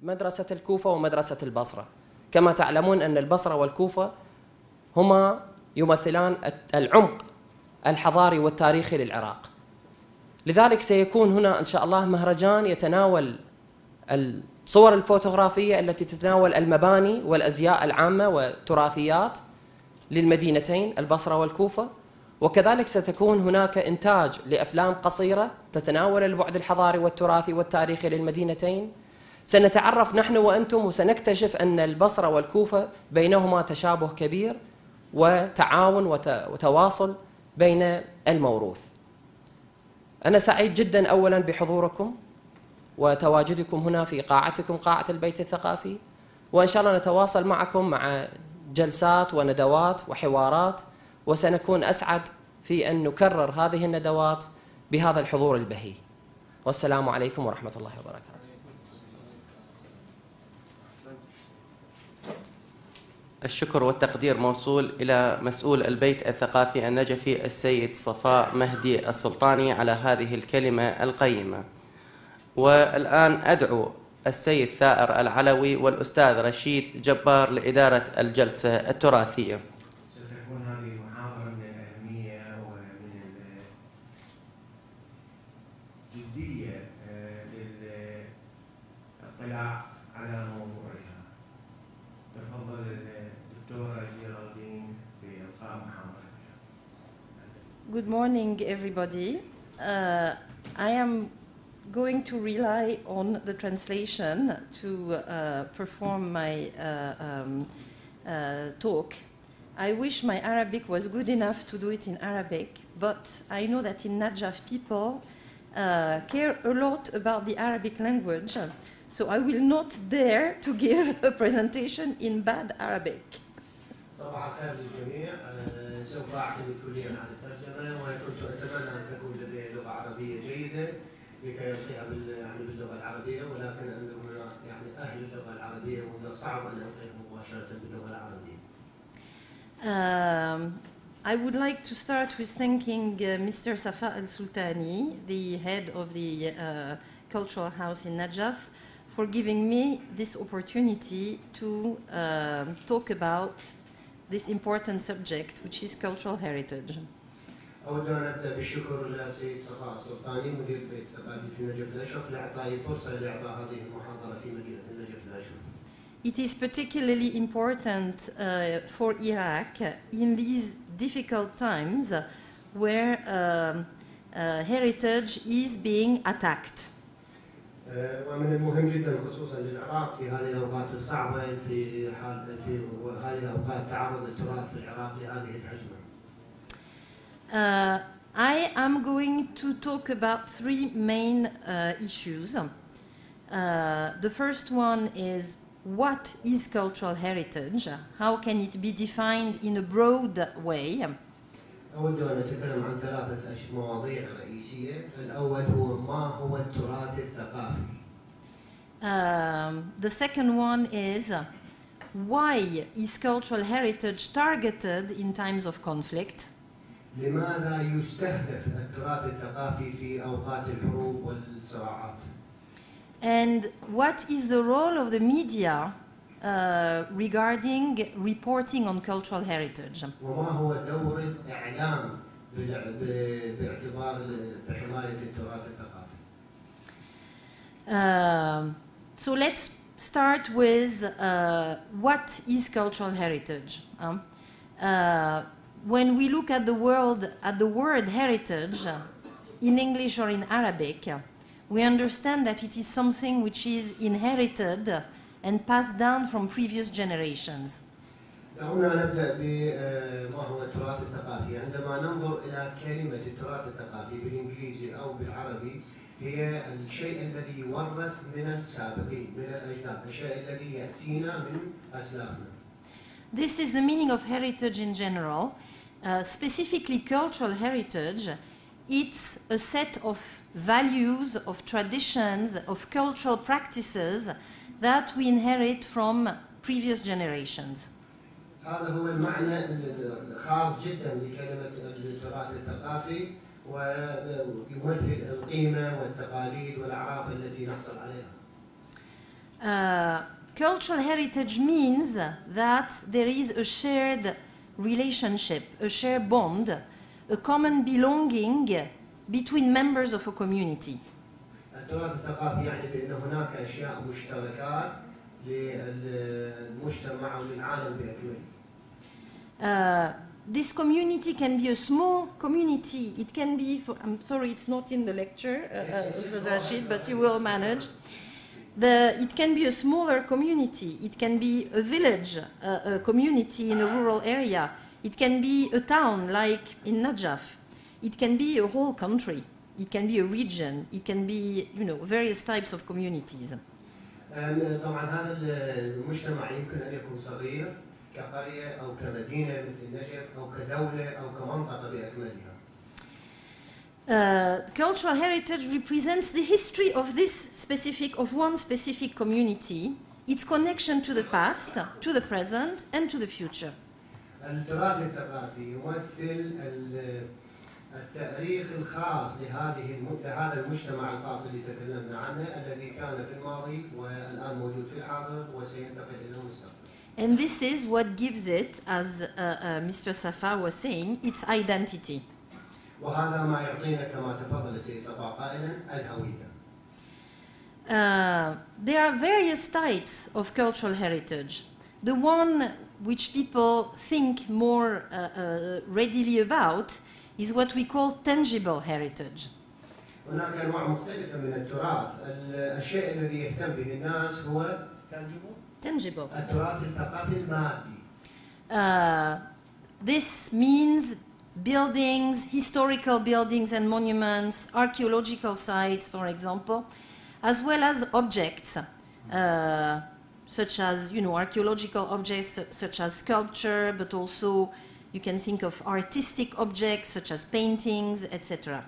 مدرسة الكوفة ومدرسة البصرة. كما تعلمون أن البصرة والكوفة هما يمثلان العمق الحضاري والتاريخي للعراق. لذلك سيكون هنا إن شاء الله مهرجان يتناول الصور الفوتوغرافية التي تتناول المباني والأزياء العامة والتراثيات للمدينتين البصرة والكوفة، وكذلك ستكون هناك إنتاج لأفلام قصيرة تتناول البعد الحضاري والتراثي والتاريخي للمدينتين. سنتعرف نحن وأنتم وسنكتشف أن البصرة والكوفة بينهما تشابه كبير وتعاون وتواصل بين الموروث. أنا سعيد جدا أولا بحضوركم وتواجدكم هنا في قاعتكم، قاعة البيت الثقافي، وإن شاء الله نتواصل معكم مع جلسات وندوات وحوارات، وسنكون أسعد في أن نكرر هذه الندوات بهذا الحضور البهي. والسلام عليكم ورحمة الله وبركاته. الشكر والتقدير موصول إلى مسؤول البيت الثقافي النجفي السيد صفاء مهدي السلطاني على هذه الكلمة القيمة. والآن أدعو السيد ثائر العلوي والأستاذ رشيد جبار لإدارة الجلسة التراثية. ستكون هذه المحاضرة من الأهمية ومن الجدية للاطلاع على موضوعها. تفضل الدكتورة جيرالدين بإلقاء محاضرتها. Good morning, everybody. I am going to rely on the translation to perform my talk. I wish my Arabic was good enough to do it in Arabic, but I know that in Najaf people care a lot about the Arabic language, so I will not dare to give a presentation in bad Arabic. صباح الخير للجميع. سوف أعتمد كليا على الترجمة، وكنت أتمنى أن تكون لدي لغة عربية جيدة لكي ألقيها باللغة العربية، ولكن أن يعني أهل اللغة العربية ومن الصعب أن ألقيها مباشرة باللغة العربية. I would like to start with thanking Mr. Safa Al-Sultani, the head of the Cultural House in Najaf, for giving me this opportunity to talk about this important subject, which is cultural heritage. أود أن أبدأ بالشكر للسيد صفاء السلطاني مدير البيت الثقافي في نجف الأشرف لإعطائي فرصة لإعطاء هذه المحاضرة في مدينة النجف الأشرف. It is particularly important for Iraq in these difficult times where heritage is being attacked. ومن المهم جدا خصوصا للعراق في هذه الأوقات الصعبة في هذه الأوقات تعرض التراث في العراق لهذه الهجمة. I am going to talk about three main issues. The first one is what is cultural heritage? How can it be defined in a broad way? أود أن أتكلم عن ثلاثة مواضيع رئيسية. الأول هو ما هو التراث الثقافي. The second one is why is cultural heritage targeted in times of conflict? لماذا يستهدف التراث الثقافي في أوقات الحروب والصراعات؟ And what is the role of the media regarding reporting on cultural heritage? وما هو دور الإعلام باعتبار بحماية التراث الثقافي؟ So let's start with what is cultural heritage. When we look at the word heritage in English or in Arabic, we understand that it is something which is inherited and passed down from previous generations. دعونا نبدأ بما هو التراث الثقافي. عندما ننظر إلى كلمة التراث الثقافي بالإنجليزي أو بالعربي، هي الشيء الذي يورث من السابقين، من الأجداد، الشيء الذي يأتينا من أسلافنا. This is the meaning of heritage in general. Specifically cultural heritage, it's a set of values, of traditions, of cultural practices that we inherit from previous generations. هذا هو المعنى الخاص جدا لكلمة التراث الثقافي، ويمثل القيمة والتقاليد والأعراف التي نحصل عليها. Cultural heritage means that there is a shared relationship, a shared bond, a common belonging between members of a community. التراث الثقافي يعني بأن هناك أشياء مشتركات للمجتمع وللعالم بأكمله. This community can be a small community. It can be, I'm sorry, it's not in the lecture, Ustaz Rashid, but you will manage. It can be a smaller community. It can be a village, a community in a rural area. It can be a town like in Najaf. It can be a whole country. It can be a region. It can be, various types of communities. طبعا هذا المجتمع يمكن أن يكون صغير كقرية أو كمدينة مثل النجف أو كدولة أو كمنطقة بأكملها. Cultural heritage represents the history of one specific community, its connection to the past, to the present, and to the future. التراث الثقافي يمثل التاريخ الخاص لهذا المجتمع الخاص اللي تكلمنا عنه الذي كان في الماضي والآن موجود في الحاضر وسينتقل إلى المستقبل. And this is what gives it, as Mr. Safa was saying, its identity. وهذا ما يعطينا كما تفضل السيد صفاء قائلا الهوية. There are various types of cultural heritage. The one which people think more readily about is what we call tangible heritage. هناك أنواع مختلفة من التراث. الشيء الذي يهتم به الناس هو tangible. التراث الثقافي المادي. This means buildings, historical buildings and monuments, archaeological sites, for example, as well as objects, such as, archaeological objects such as sculpture, but also you can think of artistic objects such as paintings, etc.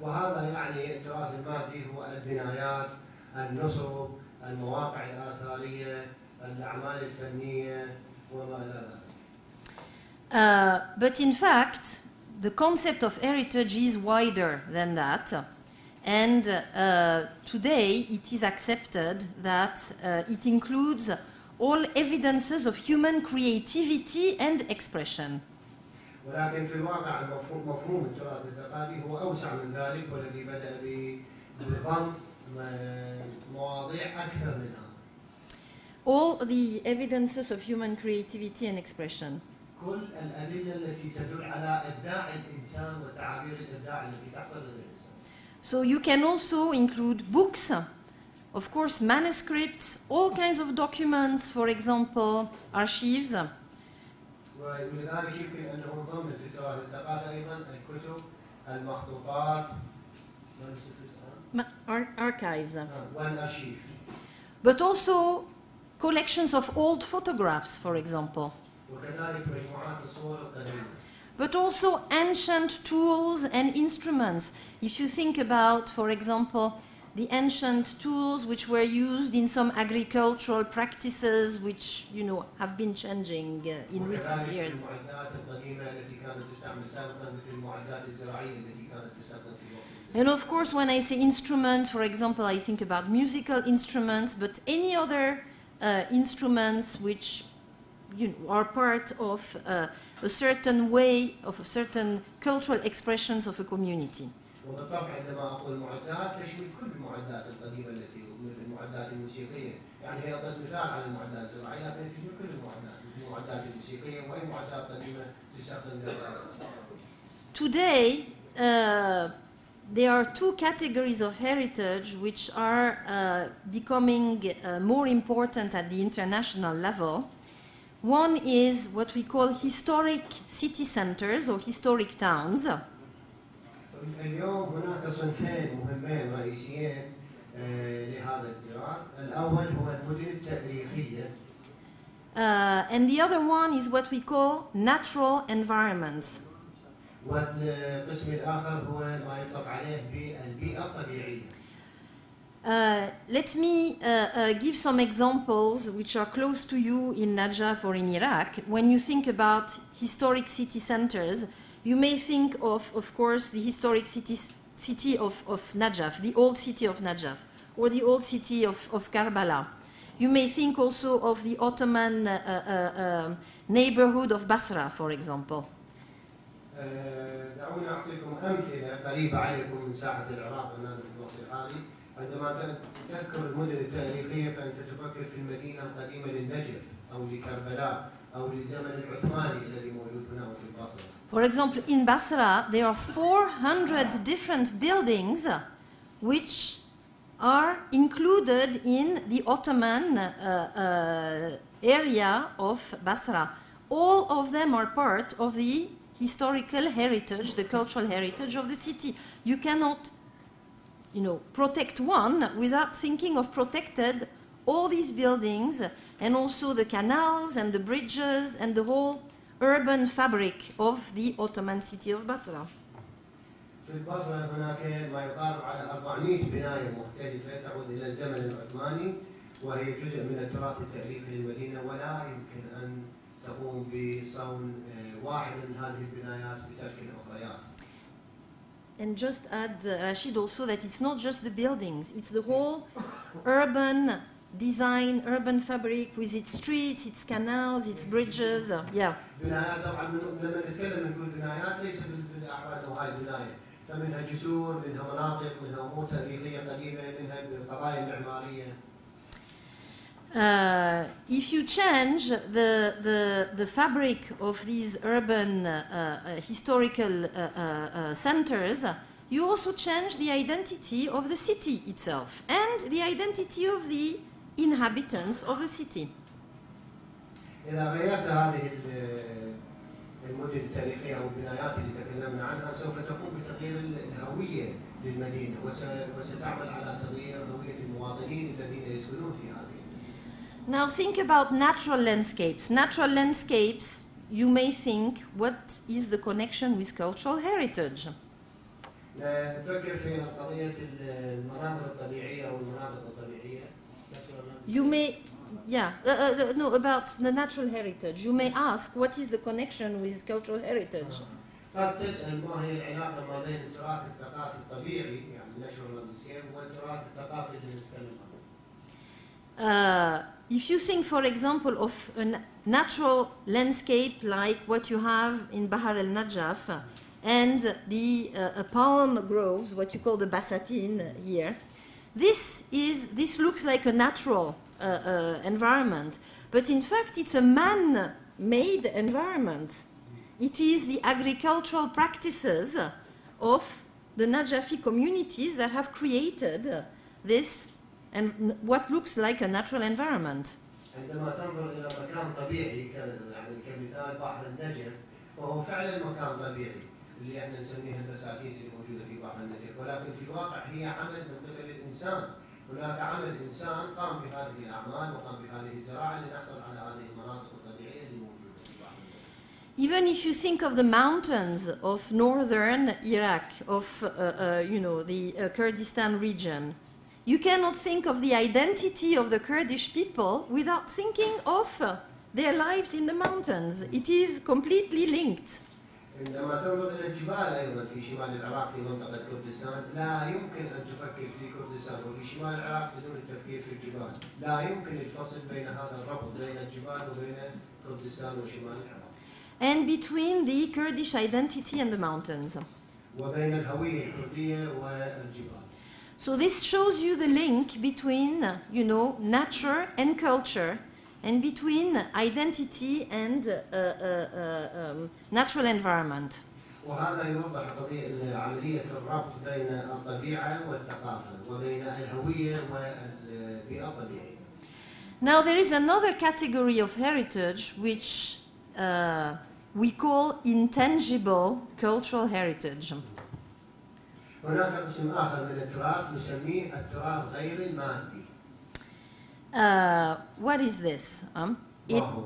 وهذا يعني التراث المادي هو البنايات، النصب، المواقع الآثارية، الأعمال الفنية وما إلى ذلك. But in fact, the concept of heritage is wider than that. And today it is accepted that it includes all evidences of human creativity and expression. ولكن في الواقع مفهوم التراث الثقافي هو أوسع من ذلك والذي بدأ بضم مواضيع أكثر من هذا. All the evidences of human creativity and expression. كل الأدلة التي تدل على إبداع الإنسان وتعابير الإبداع التي تحصل لدى الإنسان. So you can also include books, of course manuscripts, all kinds of documents, for example, archives. ولذلك يمكن أن نضمن في التراث الثقافي أيضا الكتب، المخطوطات، archives. والأرشيف. But also collections of old photographs, for example. وكذلك مجموعات الصور القديمة. But also ancient tools and instruments. If you think about, for example, the ancient tools which were used in some agricultural practices which, have been changing in recent years. And of course, when I say instruments, for example, I think about musical instruments, but any other instruments which are part of a certain way, of a certain cultural expressions of a community. وبالطبع عندما أقول معدات تشمل كل المعدات القديمة التي مثل المعدات الموسيقية، يعني هي أعطت مثال على المعدات الزراعية لكن تشمل كل المعدات مثل المعدات الموسيقية وأي معدات قديمة تستخدم للزراعة. Today, there are two categories of heritage which are becoming more important at the international level. One is what we call historic city centers or historic towns. اليوم هناك صنفين مهمين رئيسيين لهذا التراث، الأول هو المدن التاريخية. And the other one is what we call natural environments. والقسم الآخر هو ما يطلق عليه بالبيئة الطبيعية. Let me give some examples which are close to you in Najaf or in Iraq. When you think about historic city centers, you may think of course, the historic city of Najaf, the old city of Najaf, or the old city of Karbala. You may think also of the Ottoman neighborhood of Basra, for example. دعوني أعطيكم أمثلة قريبة عليكم من ساحة العراق أمام الوقت الحالي. عندما تذكر المدن التاريخية فأنت تفكر في المدينة القديمة للنجف أو لكربلاء أو للزمن العثماني الذي موجود هنا في البصرة. For example, in Basra, there are 400 different buildings which are included in the Ottoman area of Basra. All of them are part of the historical heritage, the cultural heritage of the city. You cannot, protect one without thinking of protected all these buildings and also the canals and the bridges and the whole urban fabric of the Ottoman city of Basra. في البصرة هناك ما يقارب على 400 بناية مختلفة تعود إلى الزمن العثماني وهي جزء من التراث التاريخي للمدينة ولا يمكن أن تقوم بصون واحد من هذه البنايات بترك الأخريات. And just add, Rashid, also that it's not just the buildings, it's the whole urban design, urban fabric with its streets, its canals, its bridges. Yeah. بنايات طبعا لما نتكلم نقول بنايات ليس بالأعراض أو هاي البناية، فمنها جسور، منها مناطق، منها أمور تاريخية قديمة، منها قضايا معمارية. If you change the fabric of these urban historical centers, you also change the identity of the city itself and the identity of the inhabitants of the city. إذا غيرت هذه المدن التاريخية أو البنايات اللي تكلمنا عنها سوف تقوم بتغيير الهوية للمدينة وستعمل على تغيير هوية المواطنين الذين يسكنون في هذه. Now think about natural landscapes. Natural landscapes, you may think, what is the connection with cultural heritage? نفكر في قضية المناظر الطبيعية أو المناطق الطبيعية. You may, no, about the natural heritage. You may ask, what is the connection with cultural heritage? قد تسأل ما هي العلاقة ما بين التراث الثقافي الطبيعي يعني natural landscape والتراث الثقافي اللي نتكلم عنه. If you think, for example, of a natural landscape like what you have in Bahar al-Najaf and the palm groves, what you call the basatin here, this looks like a natural environment, but in fact it's a man-made environment. It is the agricultural practices of the Najafi communities that have created this and what looks like a natural environment. عندما تنظر إلى مكان طبيعي يعني كمثال بحر النجف وهو فعلا مكان طبيعي اللي احنا نسميه البساتين اللي موجودة في بحر النجف ولكن في الواقع هي عمل من قبل الإنسان. هناك عمل إنسان قام بهذه الأعمال وقام بهذه الزراعة لنحصل على هذه المناطق الطبيعية اللي موجودة في بحر النجف. Even if you think of the mountains of northern Iraq, of the Kurdistan region, you cannot think of the identity of the Kurdish people without thinking of their lives in the mountains. It is completely linked. عندما تنظر إلى الجبال أيضا في شمال العراق في منطقة كردستان لا يمكن أن تفكر في كردستان وفي شمال العراق بدون التفكير في الجبال. لا يمكن الفصل بين هذا الربط بين الجبال وبين كردستان وشمال العراق. And between the Kurdish identity and the mountains. وبين الهوية الكردية والجبال. So this shows you the link between, nature and culture, and between identity and natural environment. وهذا يوضح قضية عملية الربط بين الطبيعة والثقافة وبين الهوية والبيئة الطبيعية. Now there is another category of heritage which we call intangible cultural heritage. هناك قسم آخر من التراث نسميه التراث غير المادي. What is this? ما هو؟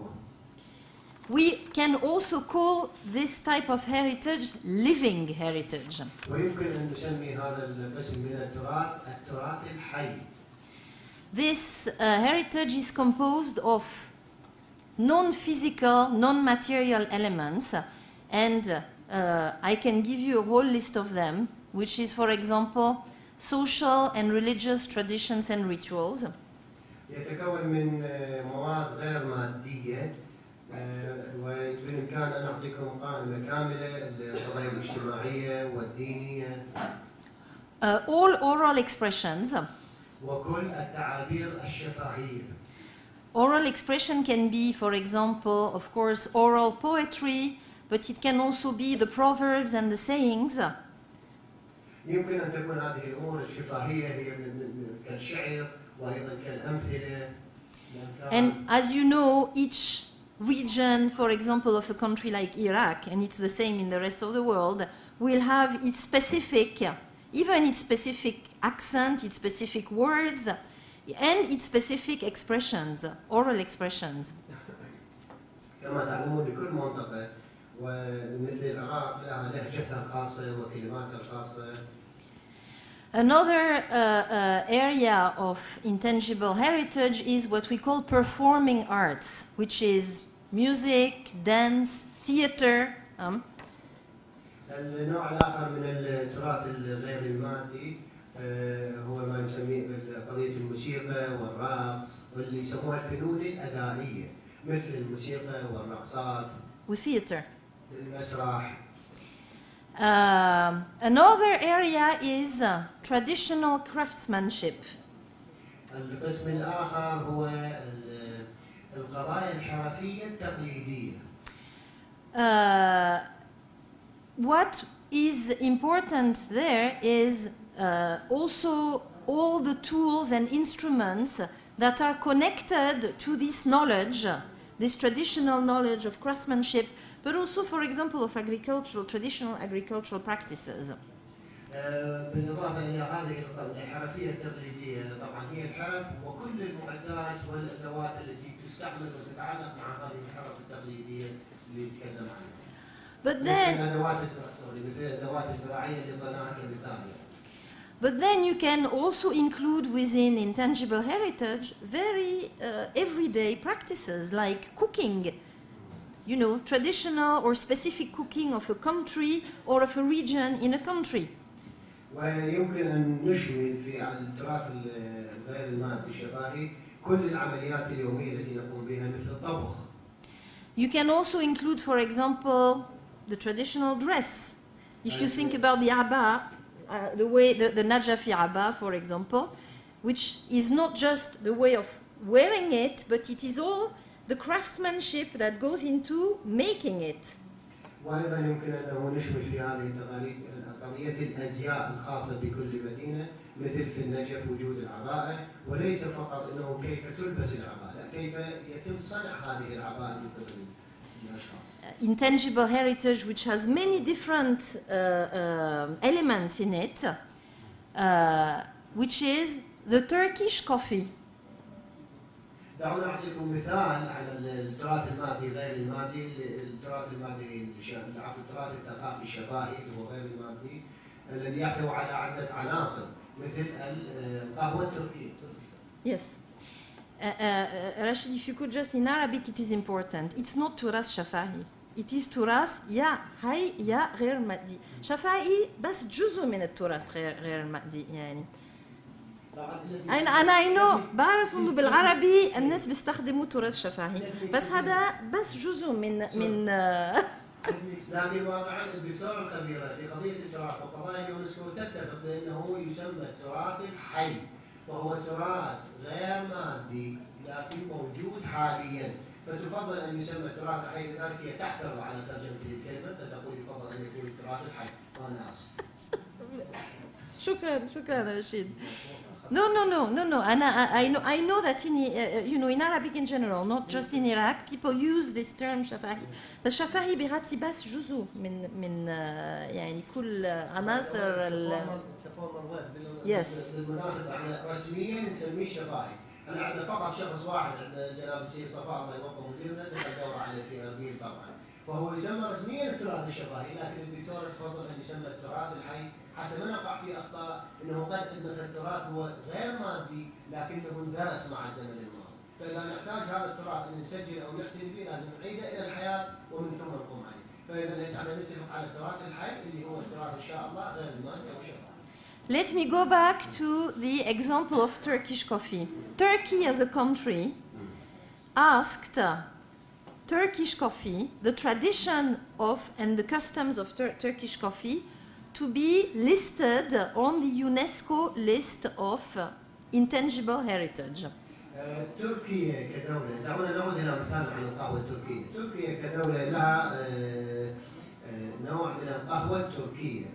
We can also call this type of heritage living heritage. ويمكن أن نسمي هذا القسم من التراث الحي. This heritage is composed of non-physical, non-material elements, and I can give you a whole list of them, which is, for example, social and religious traditions and rituals. يتكون من مواد غير مادية وبالإمكان أن أعطيكم قائمة كاملة للقضايا الاجتماعية والدينية. All oral expressions. وكل التعابير الشفهية. Oral expression can be, for example, of course, oral poetry, but it can also be the proverbs and the sayings. يمكن أن تكون هذه الأمور الشفهية هي كالشعر وأيضا كالأمثلة. And as you know, each region, for example, of a country like Iraq, and it's the same in the rest of the world, will have its specific, even its specific accent, its specific words, and its specific expressions, oral expressions. كما تعلمون لكل منطقة ومثل العراق لها لهجتها الخاصة وكلماتها الخاصة. Another area of intangible heritage is what we call performing arts, which is music, dance, theater. النوع الآخر من التراث الغير المادي هو ما نسميه قضية الموسيقى والرقص واللي يسموها الفنون الأدائية مثل الموسيقى والرقصات وtheater. المسرح. Another area is traditional craftsmanship. القسم الآخر هو القضايا الحرفية التقليدية. What is important there is also all the tools and instruments that are connected to this knowledge, this traditional knowledge of craftsmanship, but also, for example, of traditional agricultural practices. بالإضافة إلى هذه الحرفية التقليدية طبعا هي الحرف وكل المعدات والأدوات التي تستعمل وتتعلق مع هذه الحرف التقليدية اللي نتكلم عنها. مثل الأدوات الزراعية اللي ضناها كمثال. But then you can also include within intangible heritage very everyday practices like cooking, you know, traditional or specific cooking of a country or of a region in a country. ويمكن أن نشمل في التراث الغير المادي الشفاهي كل العمليات اليومية التي نقوم بها مثل الطبخ. You can also include, for example, the traditional dress. If you think about the abba, the way the Najafi abba, for example, which is not just the way of wearing it, but it is all the craftsmanship that goes into making it. وأيضا يمكن أن نشمل في هذه التقاليد قضية الأزياء الخاصة بكل مدينة مثل في النجف وجود العباءة وليس فقط أنه كيف تلبس العباءة، لا كيف يتم صنع هذه العباءة من قبل الأشخاص. Intangible heritage, which has many different elements in it, which is the Turkish coffee. دعونا أعطيكم مثال على التراث المادي غير المادي، التراث المادي التراث الثقافي الشفاهي اللي هو غير المادي الذي يحتوي على عدة عناصر مثل القهوة التركية. Yes. Rashid, if you could just in Arabic, it is important. It's not تراث شفاهي. It is تراث يا حي يا غير مادي. شفاهي بس جزء من التراث غير المادي يعني. أنا بعرف إنه بالعربي الناس بيستخدموا تراث شفاهي، بس هذا بس جزء من لكن واقعا الدكتورة الخبيرة في قضية التراث وقضايا اليونسكو تتفق بأنه يسمى التراث الحي، وهو تراث غير مادي لكن موجود حاليا، فتفضل أن يسمى التراث الحي. لذلك هي تعترض على ترجمة الكلمة فتقول يفضل أن يكون التراث الحي. وأنا آسف. شكرا رشيد. No. I know that in Arabic in general, not just in Iraq, people use this term شفاهي. بس شفاهي بيغطي بس جزء من يعني كل عناصر Yes. بالمناسبة احنا رسميا نسميه شفاهي. انا عندنا فقط شخص واحد عند جناب السيد صفاء الله يوفقه مديرنا دخل دورة عليه في اربيل طبعا. فهو يسمى رسميا التراث الشفاهي، لكن الدكتور تفضل ان يسمى التراث الحي حتى ما نقع في اخطاء انه قد ان التراث هو غير مادي لكنه اندرس مع الزمن الماضي، فاذا نحتاج هذا التراث ان نسجل او نعتني به لازم نعيده الى الحياه ومن ثم نقوم عليه، فاذا ليس علينا نتفق على التراث الحي اللي هو التراث ان شاء الله غير المادي او شفاهي. Let me go back to the example of Turkish coffee. Turkey as a country asked Turkish coffee, the tradition of and the customs of Turkish coffee, to be listed on the UNESCO list of intangible heritage. تركيا كدولة، دعونا نعود إلى مثال عن القهوة التركية. تركيا كدولة لها نوع من القهوة التركية،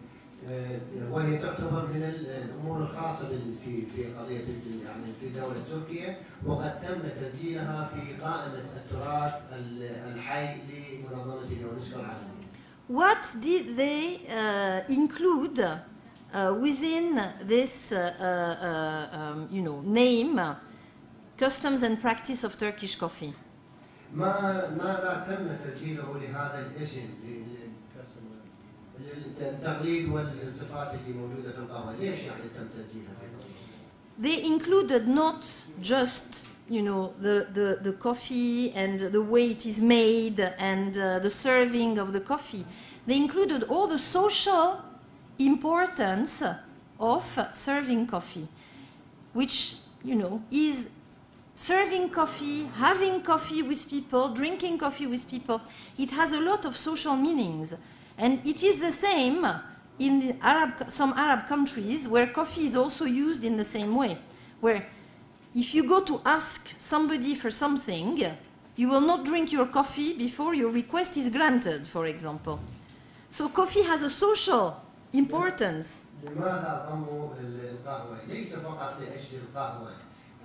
وهي تعتبر من الأمور الخاصة في قضية يعني في دولة تركيا، وقد تم تسجيلها في قائمة التراث الحي لمنظمة اليونسكو العالمية. What did they include within this, name, customs and practice of Turkish coffee? ماذا تم تسجيله لهذا الاسم التقليد والصفات اللي موجودة في القهوة؟ ليش يعني تم تسجيلها؟ They included not just the coffee and the way it is made and the serving of the coffee. They included all the social importance of serving coffee, which, is serving coffee, having coffee with people, drinking coffee with people. It has a lot of social meanings. And it is the same in some Arab countries where coffee is also used in the same way, where if you go to ask somebody for something, you will not drink your coffee before your request is granted, for example. So coffee has a social importance. لماذا ضموا القهوة؟ ليس فقط لأجل القهوة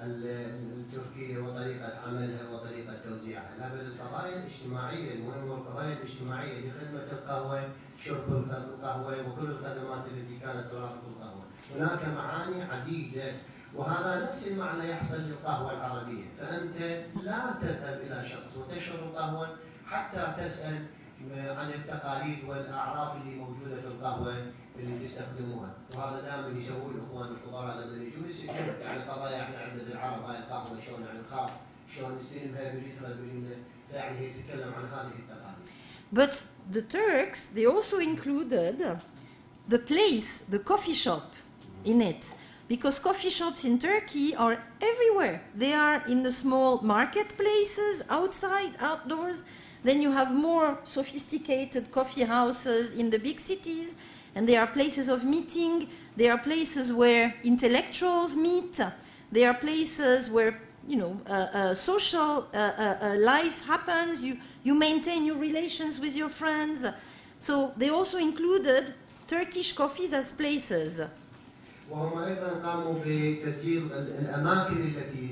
التركية وطريقة عملها وطريقة توزيعها، لا بل القضايا الاجتماعية المهمة والقضايا الاجتماعية لخدمة القهوة، شرب القهوة وكل الخدمات التي كانت ترافق القهوة. هناك معاني عديدة، وهذا نفس المعنى يحصل للقهوة العربية، فأنت لا تذهب إلى شخص وتشرب القهوة حتى تسأل عن التقاليد والأعراف اللي موجودة في القهوة اللي تستخدموها، وهذا دائما يسووه الاخوان الخبراء لما يجون يسالون يعني قضايا احنا عندنا بالعرب هاي القهوه شلون يعني نخاف شلون نستلمها باليسرى باليمنى، فيعني هي تتكلم عن هذه التقاليد. But the Turks, they also included the place, the coffee shop in it, because coffee shops in Turkey are everywhere. They are in the small marketplaces, outside, outdoors. Then you have more sophisticated coffee houses in the big cities. And there are places of meeting, there are places where intellectuals meet, there are places where, social life happens, you maintain your relations with your friends. So they also included Turkish coffees as places. وهم أيضا قاموا بتسجيل الأماكن التي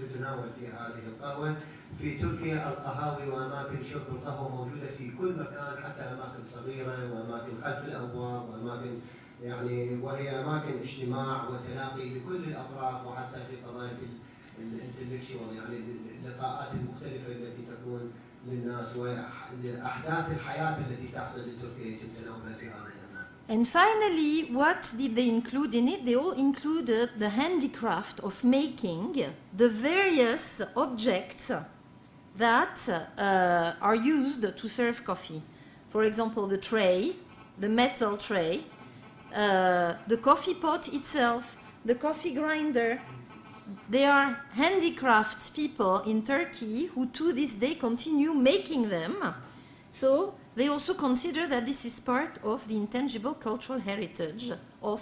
تتناول فيها هذه القهوة. في تركيا القهاوي وأماكن شرب القهوة موجودة في كل مكان، حتى أماكن صغيرة وأماكن خلف الأبواب وأماكن وهي أماكن اجتماع وتلاقي لكل الأطراف، وحتى في قضايا الانتلكشوال يعني اللقاءات المختلفة التي تكون للناس وأحداث الحياة التي تحصل لتركيا تتناولها في هذه الأماكن. And finally, what did they include in it? They all included the handicraft of making the various objects that are used to serve coffee. For example, the tray, the metal tray, the coffee pot itself, the coffee grinder. They are handicraft people in Turkey who to this day continue making them. So they also consider that this is part of the intangible cultural heritage of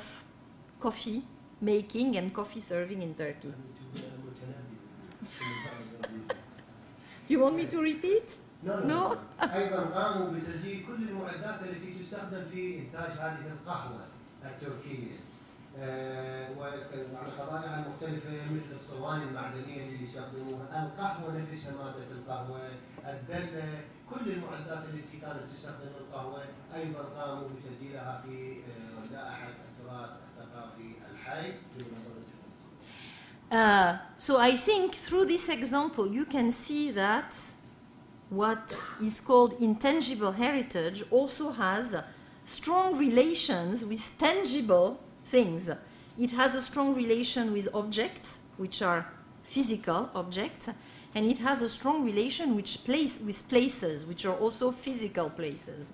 coffee making and coffee serving in Turkey. Do you want me to repeat? No. أيضا قاموا بتسجيل كل المعدات التي تستخدم في إنتاج هذه القهوة التركية، وعلى قضاياها المختلفة مثل الصواني المعدنية اللي يستخدموها، القهوة نفسها مادة القهوة، الدلة، كل المعدات التي كانت تستخدم القهوة أيضا قاموا بتسجيلها في لائحة التراث الثقافي الحي. So I think through this example you can see that what is called intangible heritage also has strong relations with tangible things. It has a strong relation with objects, which are physical objects, and it has a strong relation with places, which are also physical places.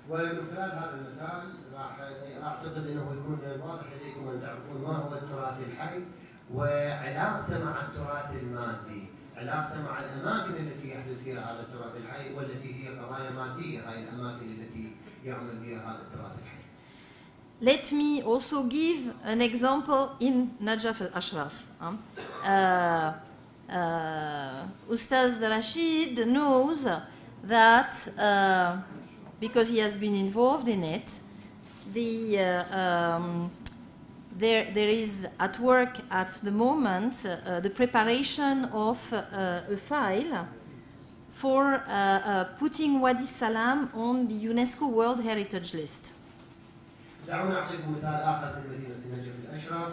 ومن خلال هذا المثال راح اعتقد انه يكون واضح لديكم ان تعرفون ما هو التراث الحي وعلاقته مع التراث المادي، علاقته مع الاماكن التي يحدث فيها هذا التراث الحي والتي هي قضايا ماديه، هاي الاماكن التي يعمل فيها هذا التراث الحي. Let me also give an example in Najaf al-Ashraf. Ustaz Rashid knows that because he has been involved in it, there is at work at the moment the preparation of a file for putting Wadi Salam on the UNESCO World Heritage List. دعونا أعطيكم مثال آخر من مدينة النجف الأشرف،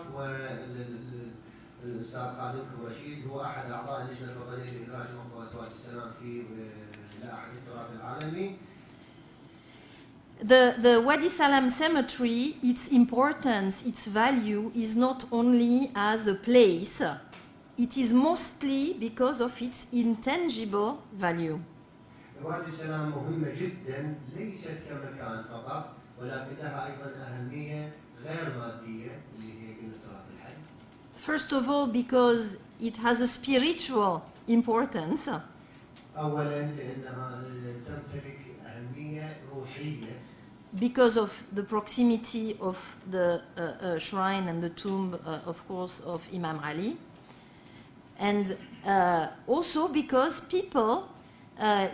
والأستاذ خادمكم رشيد هو أحد أعضاء اللجنة الوطنية لإدراج مقبرة وادي السلام في لائحة التراث العالمي. The Wadi Salam cemetery, its importance, its value is not only as a place, it is mostly because of its intangible value. وادي السلام مهمة جدا ليست كمكان فقط ولكن لها أيضا أهمية غير مادية اللي هي التراث الحي. First of all, because it has a spiritual importance. أولا لأنها تمتلك أهمية روحية. Because of the proximity of the shrine and the tomb, of course, of Imam Ali. And also because people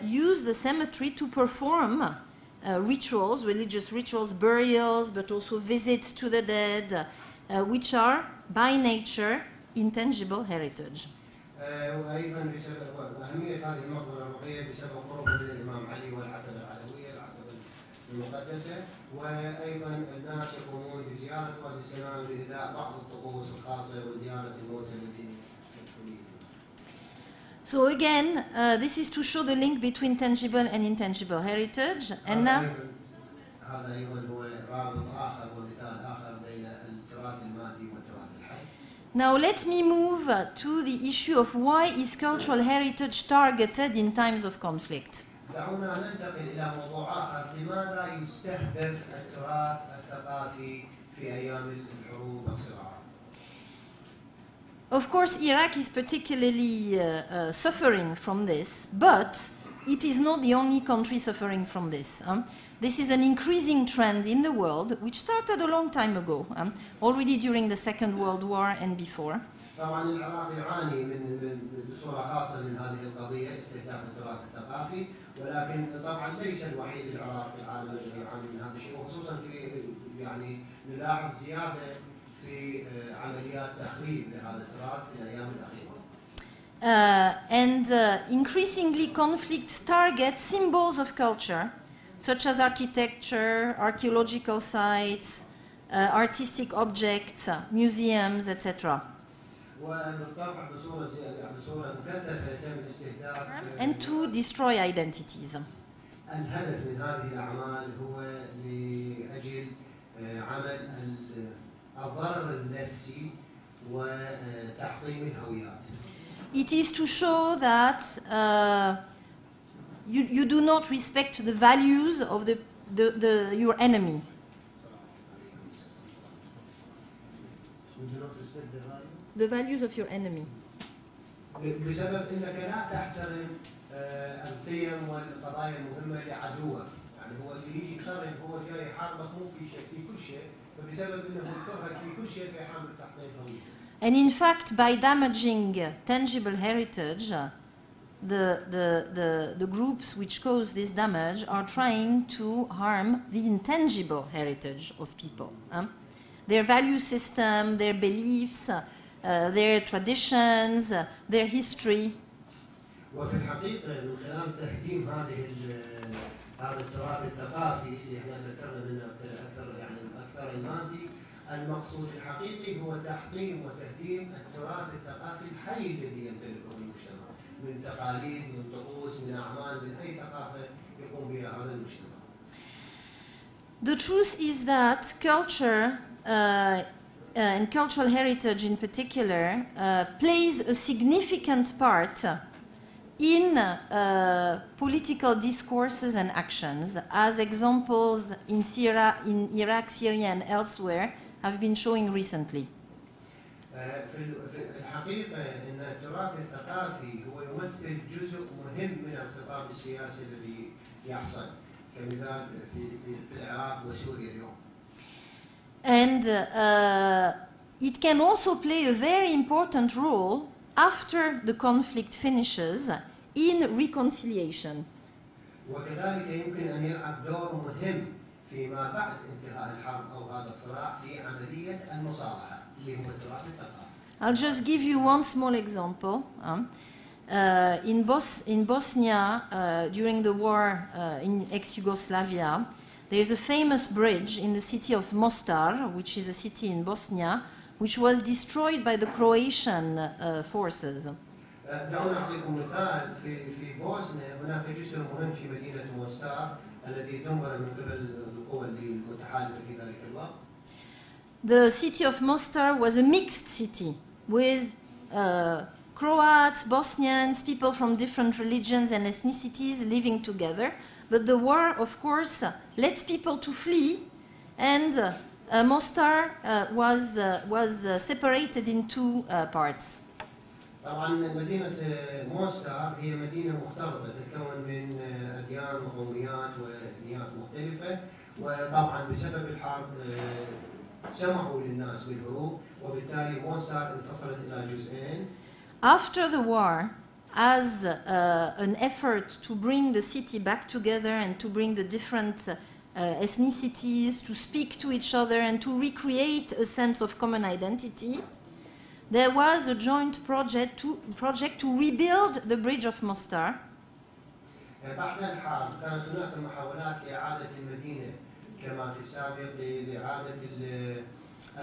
use the cemetery to perform rituals, religious rituals, burials, but also visits to the dead, which are by nature intangible heritage. وأيضا بسبب أهمية هذه المقبرة الروحية بسبب قربها من الإمام علي والعتبة العلوية، العتبة المقدسة، وأيضا الناس يقومون بزيارة وادي السلام لإداء بعض الطقوس الخاصة وزيارة الموتى الذين يدفنون. So again, this is to show the link between tangible and intangible heritage. And now, هذا أيضا هو رابط آخر ومثال آخر بين التراث المادي والتراث الحي. Now let me move to the issue of why is cultural heritage targeted in times of conflict. دعونا ننتقل إلى موضوع آخر، لماذا يستهدف التراث الثقافي في أيام الحروب والصراعات؟ Of course, Iraq is particularly suffering from this, but it is not the only country suffering from this. This is an increasing trend in the world, which started a long time ago, already during the Second World War and before. طبعا العراق يعاني بصورة خاصة من هذه القضية استهداف التراث الثقافي، ولكن طبعا ليس الوحيد العراق في العالم الذي يعاني من هذا الشيء، وخصوصا في يعني نلاحظ زيادة في عمليات تخريب لهذا التراث في الأيام الأخيرة. And increasingly conflicts target symbols of culture, such as architecture, archaeological sites, artistic objects, museums, etc. وبالطبع بصورة مكثفة تم استهداف And to destroy identities. الهدف من هذه الأعمال هو لأجل عمل الضرر النفسي وتحطيم الهويات. It is to show that you do not respect the values of your enemy. You do not respect the value? The values of your enemy. بسبب انك لا تحترم القيم والقضايا المهمه لعدوك، يعني هو اللي يجي يخرب هو جاي يحاربك مو في شيء في كل شيء، فبسبب انه يكرهك في كل شيء فيحاول تحطيم هويتك. And in fact, by damaging tangible heritage, the groups which cause this damage are trying to harm the intangible heritage of people. Their value system, their beliefs, their traditions, their history. وفي الحقيقة من خلال تهديم هذا التراث الثقافي اللي احنا ذكرنا منه أكثر يعني أكثر المادي، المقصود الحقيقي هو تحطيم وتهديم التراث الثقافي الحي الذي يمتلكه المجتمع من تقاليد، من طقوس، من أعمال، من أي ثقافة يقوم بها هذا المجتمع. The truth is that culture and cultural heritage in particular plays a significant part in political discourses and actions, as examples in Iraq, Syria, and elsewhere have been showing recently. في الحقيقة أن التراث الثقافي هو يمثل جزء مهم من الخطاب السياسي الذي يحصل كمثال في العراق وسوريا اليوم. And it can also play a very important role after the conflict finishes in reconciliation. وكذلك يمكن أن يلعب دور مهم فيما بعد انتهاء الحرب أو هذا الصراع في عملية المصالحة اللي هو التراث الثقافي. I'll just give you one small example. In Bosnia, during the war in ex-Yugoslavia, there is a famous bridge in the city of Mostar, which is a city in Bosnia, which was destroyed by the Croatian forces. دعونا أعطيكم مثال في بوسنيا هناك جسر مهم في مدينة موستار الذي دمر من قبل القوى المتحالفة في ذلك الوقت. The city of Mostar was a mixed city with Croats, Bosnians, people from different religions and ethnicities living together. But the war, of course, led people to flee, and Mostar was separated in two parts. طبعا مدينة موستار هي مدينة مختلطة تتكون من أديان وقوميات وإثنيات مختلفة، وطبعا بسبب الحرب سمحوا للناس بالهروب، وبالتالي موستار انفصلت إلى جزئين. After the war, as an effort to bring the city back together and to bring the different ethnicities to speak to each other and to recreate a sense of common identity, there was a joint project to rebuild the bridge of Mostar. بعد الحرب كانت هناك محاولات لإعادة المدينة كما في السابق لإعادة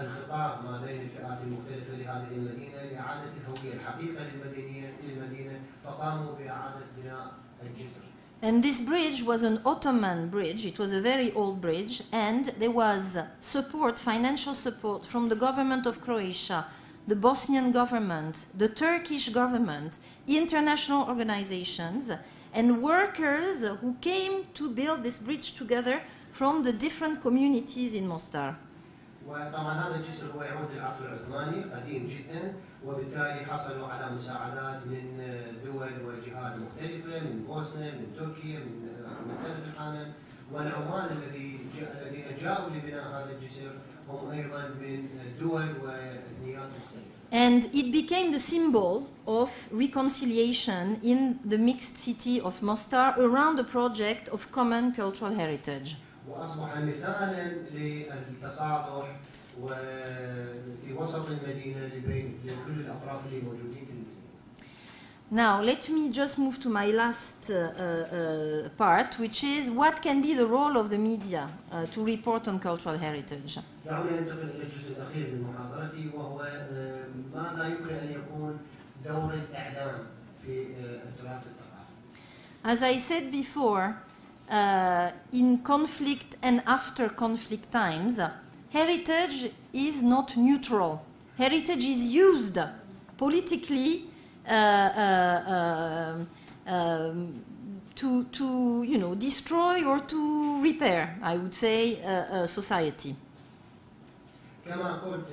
الخطاب ما بين الفئات المختلفة لهذه المدينة لإعادة الهوية الحقيقة للمدينة فقاموا بإعادة بناء الجسر. And this bridge was an Ottoman bridge. It was a very old bridge, and there was support, financial support from the government of Croatia, the Bosnian government, the Turkish government, international organizations, and workers who came to build this bridge together from the different communities in Mostar. وطبعا هذا الجسر هو يعود للعصر العثماني قديم جدا، وبالتالي حصلوا على مساعدات من دول وجهات مختلفة من بوسنيا من تركيا من مختلف العالم، والعمال الذين جاءوا لبناء هذا الجسر هم أيضا من دول وإثنيات مختلفة. And it became the symbol of reconciliation in the mixed city of Mostar around the project of common cultural heritage. وأصبح مثالا للتصالح وفي وسط المدينة بين كل الأطراف اللي موجودين في المدينة. Now, let me just move to my last part, which is what can be the role of the media to report on cultural heritage. دعونا ننتقل إلى الجزء الأخير من محاضرتي وهو ماذا يمكن أن يكون دور الإعلام في التراث الثقافي. As I said before, in conflict and after conflict times, heritage is not neutral. Heritage is used politically to destroy or to repair, I would say, a society. كما قلت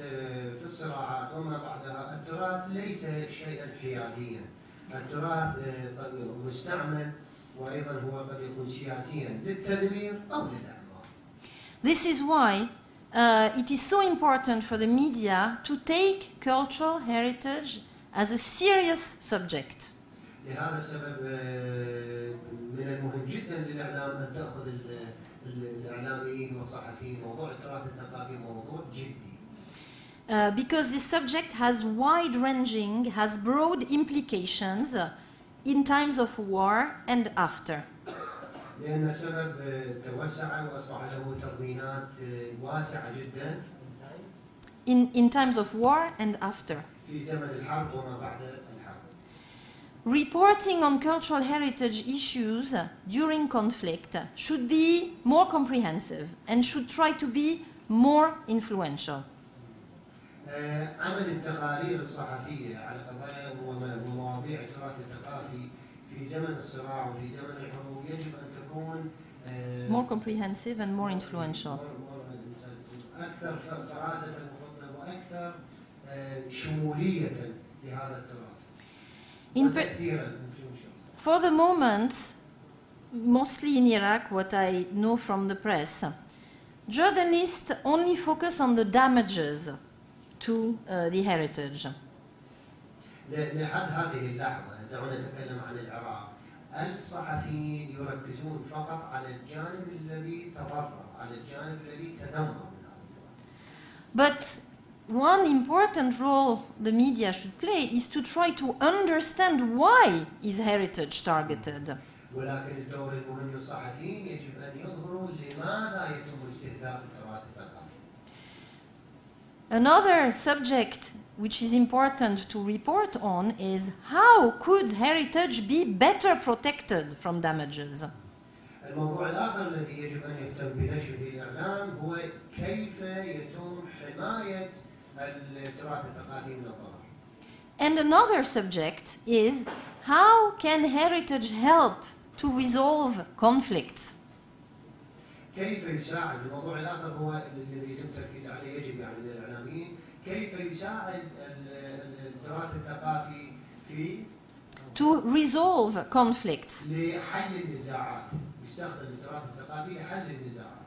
في الصراعات وما بعدها التراث ليس شيئا حياديا. التراث مستعمل وأيضا هو قد يكون سياسيا للتدمير أو للإعمار. This is why it is so important for the media to take cultural heritage as a serious subject. لهذا السبب من المهم جدا للإعلام أن تأخذ الإعلاميين والصحفيين موضوع التراث الثقافي موضوع جدي. Because this subject has wide-ranging, has broad implications in times of war and after. لأن السبب توسع وأصبح له تضمينات واسعة جدا. In times of war and after. في زمن الحرب وما بعد الحرب. Reporting on cultural heritage issues during conflict should be more comprehensive and should try to be more influential. عمل التقارير الصحفية على قضايا ومواضيع التراث الثقافي في زمن الصراع وفي زمن الحروب يجب أن تكون more comprehensive and more influential. أكثر فراسة وأكثر شمولية لهذا التراث وتأثيرا. For the moment, mostly in Iraq, what I know from the press, journalists only focus on the damages to the heritage. لحد هذه اللحظة دعونا نتكلم عن العراق. الصحفيين يركزون فقط على الجانب الذي تضرر، على الجانب الذي تدمر. But one important role the media should play is to try to understand why is heritage targeted. ولكن الدور المهم للصحفيين يجب أن يظهروا لماذا يتم استهداف التراث الثقافي. Another subject which is important to report on is how could heritage be better protected from damages. الموضوع الآخر الذي يجب أن يهتم بنشره الإعلام هو كيف يتم حماية التراث الثقافي من الضرر. And another subject is how can heritage help to resolve conflicts. كيف يساعد الموضوع الآخر هو الذي يتم التركيز عليه يجب يعني من الإعلاميين كيف يساعد التراث الثقافي في to resolve conflicts. لحل النزاعات. يستخدم التراث الثقافي لحل النزاعات.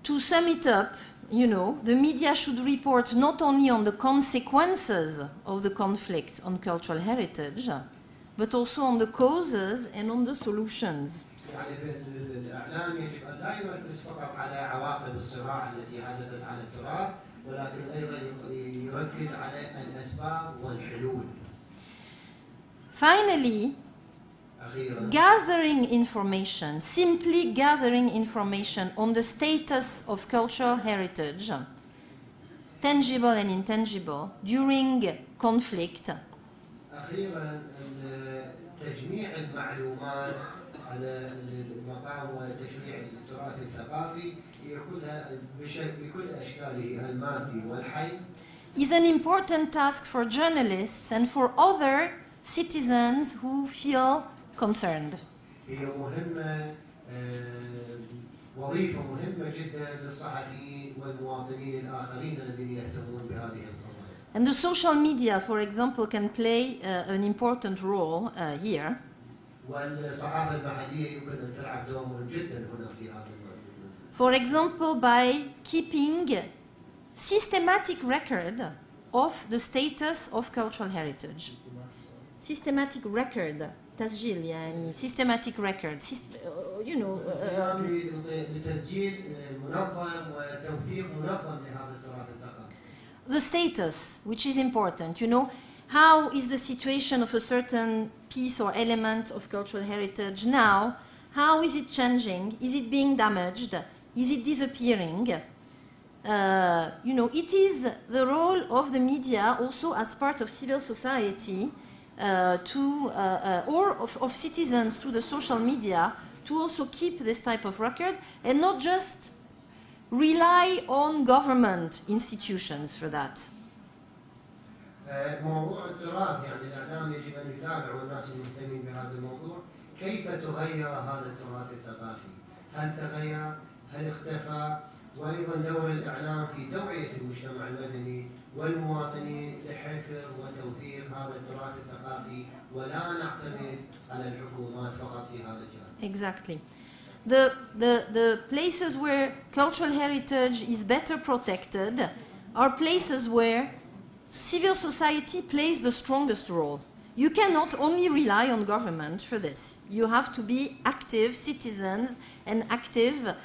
To sum it up, you know, the media should report not only on the consequences of the conflict on cultural heritage, but also on the causes and on the solutions. يعني الإعلام يجب أن لا يركز فقط على عواقب الصراع التي حدثت على التراث، ولكن أيضا يركز على الأسباب والحلول. Finally, gathering information, simply gathering information on the status of cultural heritage, tangible and intangible, during conflict. أخيرا تجميع المعلومات على المقام وتشريع التراث الثقافي هي كلها بكل أشكاله المادي والحي is an important task for journalists and for other citizens who feel concerned. هي مهمة وظيفة مهمة جدا للصحفيين والمواطنين الآخرين الذين يهتمون بهذه القضايا. And the social media, for example, can play an important role here. والصحافة المحلية يمكن أن تلعب دور مهم جدا هنا في هذا الموضوع. For example, by keeping systematic record of the status of cultural heritage. Systematic record. تسجيل يعني systematic record. You know. بتسجيل منظم وتوثيق منظم لهذا التراث الثقافي. The status, which is important, you know, how is the situation of a certain piece or element of cultural heritage now? How is it changing? Is it being damaged? Is it disappearing? You know, it is the role of the media also as part of civil society or of citizens through the social media to also keep this type of record and not just rely on government institutions for that. موضوع التراث يعني الإعلام يجب أن يتابع والناس المهتمين بهذا الموضوع كيف تغير هذا التراث الثقافي؟ هل تغير؟ هل اختفى؟ وأيضا دور الإعلام في توعية المجتمع المدني والمواطنين لحفظ وتوثيق هذا التراث الثقافي ولا نعتمد على الحكومات فقط في هذا الجانب. Exactly. The places where cultural heritage is better protected are places where civil society plays the strongest role. You cannot only rely on government for this. You have to be active citizens and active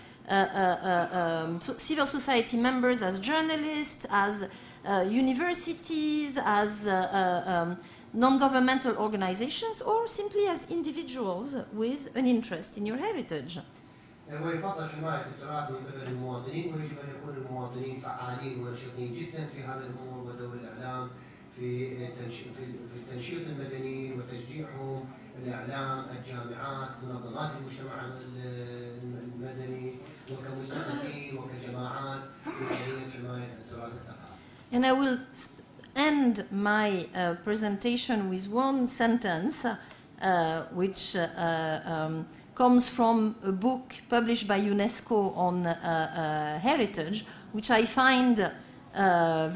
civil society members as journalists, as universities, as non-governmental organizations, or simply as individuals with an interest in your heritage. ويفضل حماية التراث من قبل المواطنين ويجب أن يكون المواطنين فعالين ونشطين جدا في هذا الأمور ودور الإعلام في التنشيط المدني وتشجيعهم الإعلام الجامعات منظمات المجتمع المدني وكمستثمرين وكجماعات لحماية التراث الثقافي. And I will end my presentation with one sentence which comes from a book published by UNESCO on heritage, which I find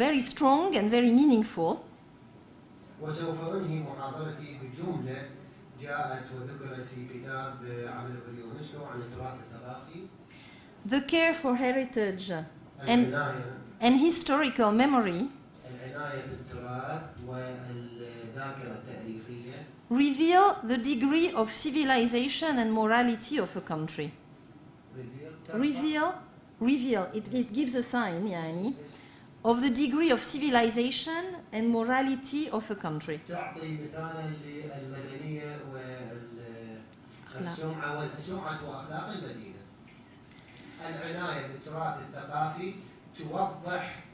very strong and very meaningful. وسوف أنهي محاضرتي بجملة جاءت وذكرت في كتاب عمله اليونسكو عن التراث الثقافي. The care for heritage and historical memory العناية في التراث والذاكرة التاريخية reveal the degree of civilization and morality of a country. Reveal. It gives a sign, يعني, of the degree of civilization and morality of a country. تعطي مثالا للمدنية والسمعة وأخلاق المدينة. العناية بالتراث الثقافي توضح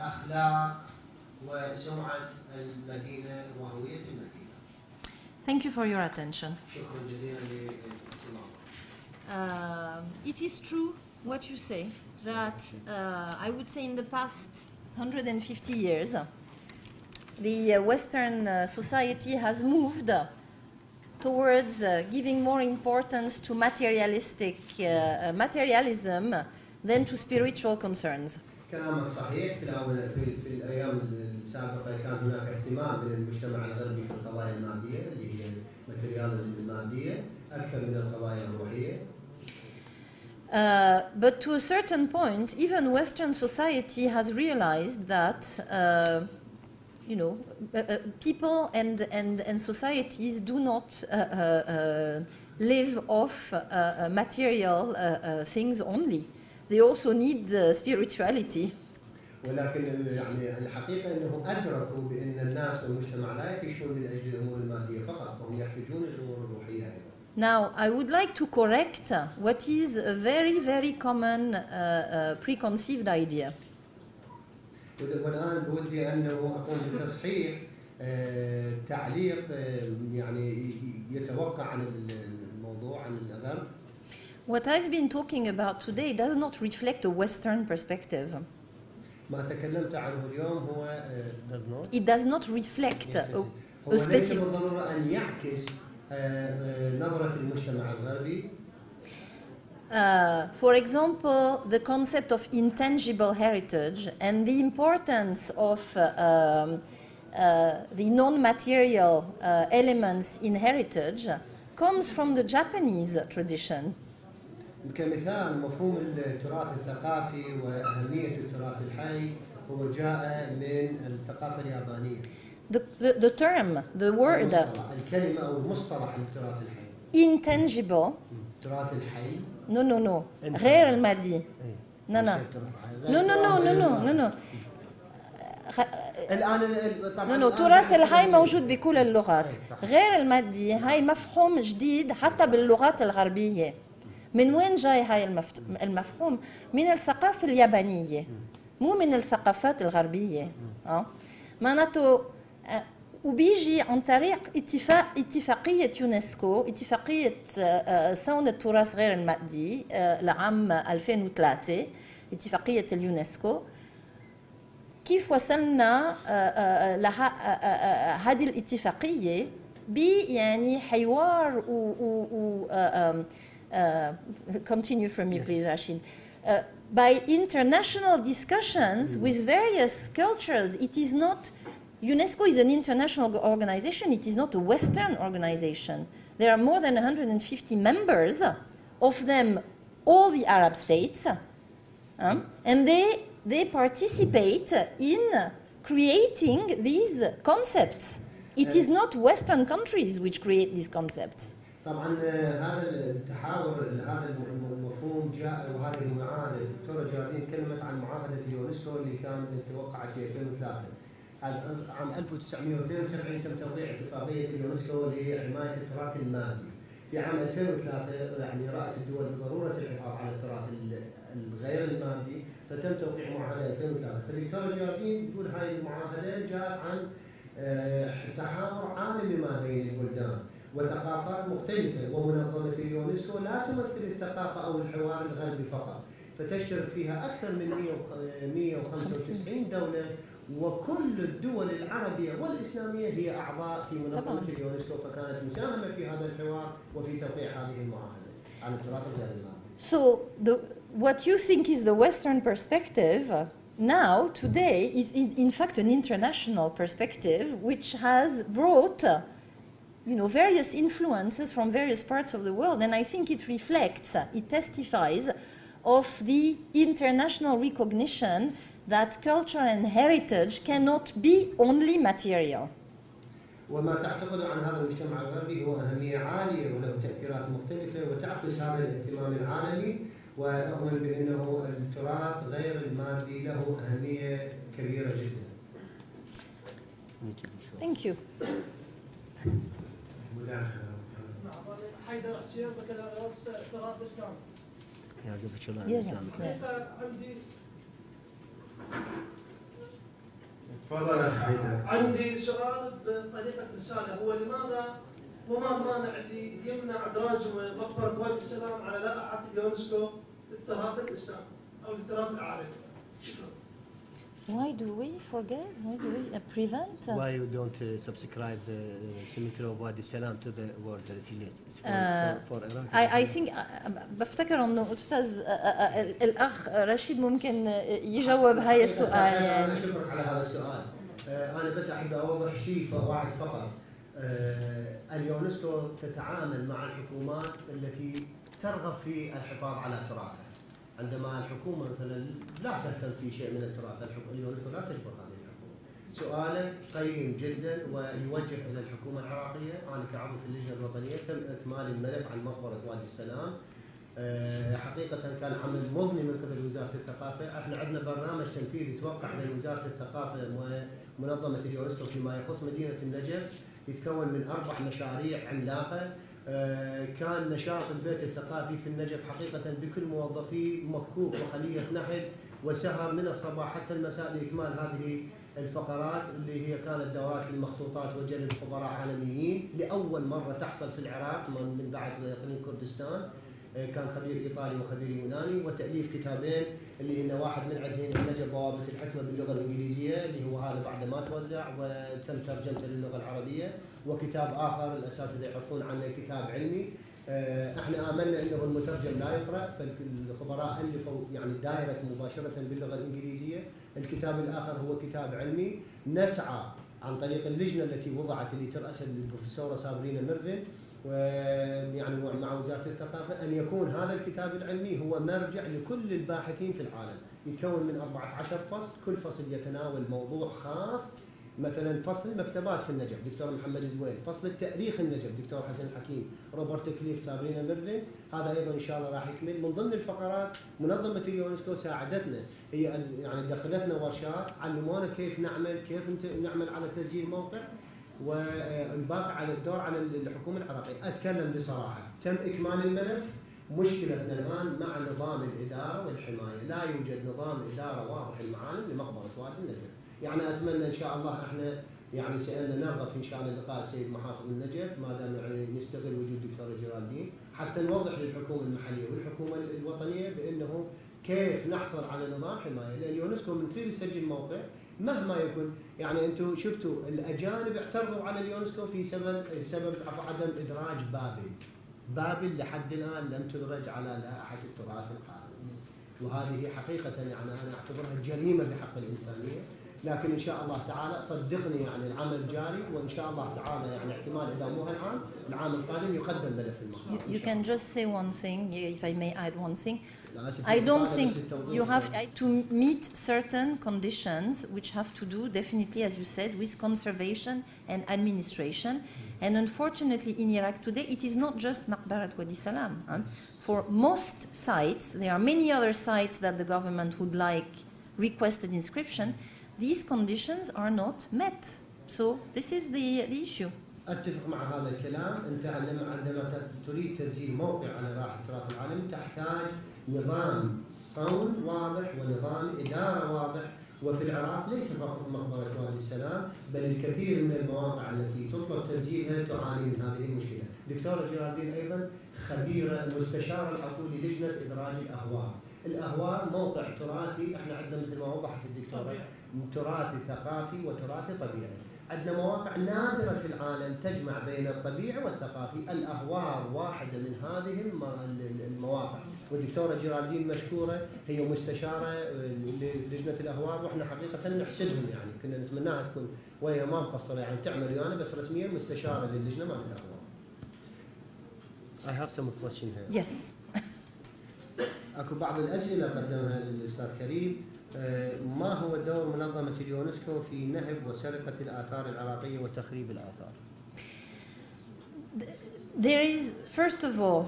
أخلاق وسمعة المدينة وهوية المدينة. Thank you for your attention. شكرا جزيلا لاهتمامكم. It is true what you say, that I would say in the past 150 years, the Western society has moved towards giving more importance to materialism than to spiritual concerns. كلامك صحيح. في الأيام السابقة كان هناك اهتمام من المجتمع الغربي في القضايا المادية اللي هي الماتيرياليزم المادية أكثر من القضايا الروحية. But to a certain point, even Western society has realized that, people and societies do not live off material things only. They also need spirituality. ولكن يعني الحقيقة أنه أدركوا بأن الناس والمجتمع لا يعيشون من أجل الأمور المادية فقط، وهم يحتاجون الأمور الروحية أيضا. Now, I would like to correct what is a very, very common preconceived idea. والآن بودي أنه أقوم بتصحيح تعليق يعني يتوقع عن الموضوع عن الغرب. What I've been talking about today does not reflect a Western perspective. ما تكلمت عنه اليوم هو It does not reflect a ليس specific. بالضرورة أن يعكس نظرة المجتمع الغربي. For example, the concept of intangible heritage and the importance of the non-material elements in heritage comes from the Japanese tradition. كمثال مفهوم التراث الثقافي وأهمية التراث الحي هو جاء من الثقافة اليابانية. The term, the word, الكلمة أو مصطلح التراث الحي. intangible. التراث الحي. No. غير المادي. No. الآن طبعاً التراث الحي موجود بكل اللغات. غير المادي هاي مفهوم جديد حتى باللغات الغربية. من وين جاي هاي المفهوم؟ من الثقافة اليابانية، مو من الثقافات الغربية. معناته وبيجي عن طريق اتفاقية يونسكو، اتفاقية صون التراث غير المادي لعام 2003، اتفاقية اليونسكو. كيف وصلنا هذه الاتفاقية يعني حوار continue from me, please, Rashid. By international discussions with various cultures, it is not, UNESCO is an international organization, it is not a Western organization. There are more than 150 members, of them all the Arab states, and they participate in creating these concepts. It is not Western countries which create these concepts. طبعا هذا التحاور هذا المفهوم جاء وهذه المعاهده الدكتوره جارين تكلمت عن معاهده اليونسكو اللي كانت توقعت في 2003. عام 1972 تم توقيع اتفاقيه اليونسكو لحمايه التراث المادي. في عام 2003 يعني رأت الدول بضروره الحفاظ على التراث الغير المادي فتم توقيع معاهده 2003. فالدكتوره جارين تقول هاي المعاهده جاءت عن تحاور عالمي ما بين البلدان وثقافات مختلفة، ومنظمة اليونسكو لا تمثل الثقافة أو الحوار الغربي فقط، فتشترك فيها أكثر من 195 دولة وكل الدول العربية والإسلامية هي أعضاء في منظمة اليونسكو، فكانت مساهمة في هذا الحوار وفي توقيع هذه المعاهدة عن التراث الغير المادي. So what you think is the Western perspective now, today, is in fact an international perspective which has brought various influences from various parts of the world, and I think it reflects, it testifies of the international recognition that culture and heritage cannot be only material. وما تعتقد عن هذا المجتمع الغربي هو أهمية عالية وله تأثيرات مختلفة وتعكس هذا الاهتمام العالمي، وأؤمن بأنه التراث غير المادي له أهمية كبيرة جدا. Thank you. حيدر حسين بكالوريوس تراث اسلامي. يا زلمة الإسلامي. عندي تفضل أخ حيدر. عندي سؤال بطريقة رسالة، هو لماذا وما مانع اللي يمنع إدراج مقبرة وادي السلام على لائحة اليونسكو للتراث الإسلامي أو للتراث العالمي؟ شكرا. Why do we forget? Why do we prevent? Why you don't subscribe the cemetery of Wadi Salam to the World Heritage List? For Iraq. I think بفتكر إنه أستاذ الأخ رشيد ممكن يجاوب هاي السؤال يعني. أنا أشكرك على هذا السؤال. أنا بس أحب أوضح شيء واحد فقط. اليونسكو تتعامل مع الحكومات التي ترغب في الحفاظ على تراثها. عندما الحكومة مثلا لا تهتم في شيء من التراث، اليونسكو لا تجبر هذه الحكومة. سؤالك قيم جدا ويوجه إلى الحكومة العراقية. أنا كعضو في اللجنة الوطنية تم إكمال الملف عن مقبرة وادي السلام. حقيقة كان عمل مضني من قبل وزارة الثقافة. احنا عندنا برنامج تنفيذي توقع بين وزارة الثقافة ومنظمة اليونسكو فيما يخص مدينة النجف، يتكون من 4 مشاريع عملاقة. كان نشاط البيت الثقافي في النجف حقيقة بكل موظفيه مكوك وخلية نحل وسهر من الصباح حتى المساء لإكمال هذه الفقرات اللي هي كانت دورات للمخطوطات وجلب خبراء عالميين لأول مرة تحصل في العراق من بعد إقليم كردستان. كان خبير إيطالي وخبير يوناني، وتأليف كتابين اللي هن واحد من عندهم النجف ضوابط الحكمة باللغة الإنجليزية اللي هو هذا بعد ما توزع وتم ترجمته للغة العربية، وكتاب آخر الأساتذة يعرفون عنه كتاب علمي. احنا آمنا أنه المترجم لا يقرأ، فالخبراء ألفوا يعني دائرة مباشرة باللغة الإنجليزية. الكتاب الآخر هو كتاب علمي. نسعى عن طريق اللجنة التي وضعت اللي ترأسها البروفيسورة صابرينا ميرفين ويعني مع وزارة الثقافة أن يكون هذا الكتاب العلمي هو مرجع لكل الباحثين في العالم. يتكون من 14 فصل، كل فصل يتناول موضوع خاص. مثلا فصل المكتبات في النجف دكتور محمد زوين، فصل التاريخ النجف دكتور حسن الحكيم، روبرت كليف، صابرينا ميرفين. هذا ايضا ان شاء الله راح يكمل. من ضمن الفقرات منظمه اليونسكو ساعدتنا، هي يعني دخلتنا ورشات علمونا كيف نعمل على تسجيل موقع والباقي على الدور على الحكومه العراقيه. اتكلم بصراحه، تم اكمال الملف. مشكلتنا الان مع نظام الاداره والحمايه، لا يوجد نظام اداره واضح المعالم لمقبره وادي النجف. يعني اتمنى ان شاء الله احنا يعني سالنا نرغب في ان شاء الله لقاء السيد محافظ النجف ما دام يعني نستغل وجود دكتور جلال حتى نوضح للحكومه المحليه والحكومه الوطنيه بانه كيف نحصل على نظام حمايه. لان اليونسكو من تريد تسجل موقع مهما يكون، يعني انتم شفتوا الاجانب اعترضوا على اليونسكو في سبب عدم ادراج بابل لحد الان لم تدرج على لائحه التراث العالمي، وهذه حقيقه يعني انا اعتبرها جريمه بحق الانسانيه. لكن ان شاء الله تعالى صدقني يعني العمل جاري، وان شاء الله تعالى يعني احتمال اذا مو هالعام العام القادم يقدم ملف المخاطر. You can just say one thing, if I may add one thing. I don't think you have to meet certain conditions which have to do definitely, as you said, with conservation and administration. And unfortunately in Iraq today it is not just Maqbarat Wadi Salam. For most sites, there are many other sites that the government would like requested inscription. These conditions are not met. So this is the issue. اتفق مع هذا الكلام. انت عندما تريد تسجيل موقع على لائحه التراث العالمي تحتاج نظام صون واضح ونظام اداره واضح. وفي العراق ليس فقط مقبره وادي السلام بل الكثير من المواقع التي تطلب تسجيلها تعاني من هذه المشكله. دكتوره جلال ايضا خبيره مستشاره العفو للجنه ادراج الاهوار. الاهوار موقع تراثي، احنا عندنا مثل ما وضحت الدكتوره تراثي ثقافي وتراثي طبيعي. عندنا مواقع نادرة في العالم تجمع بين الطبيعي والثقافي. الأهوار واحدة من هذه المواقع، والدكتورة جيرالدين مشكورة، هي مستشارة للجنة الأهوار، وإحنا حقيقة نحسدهم يعني، كنا نتمناها تكون وهي ما مقصرة يعني تعمل ويانا، بس رسميا مستشارة للجنة مالت الأهوار. I have some question here. Yes. اكو بعض الاسئله قدمها الاستاذ كريم. ما هو دور منظمه اليونسكو في نهب وسرقه الاثار العراقيه وتخريب الاثار؟ There is, first of all,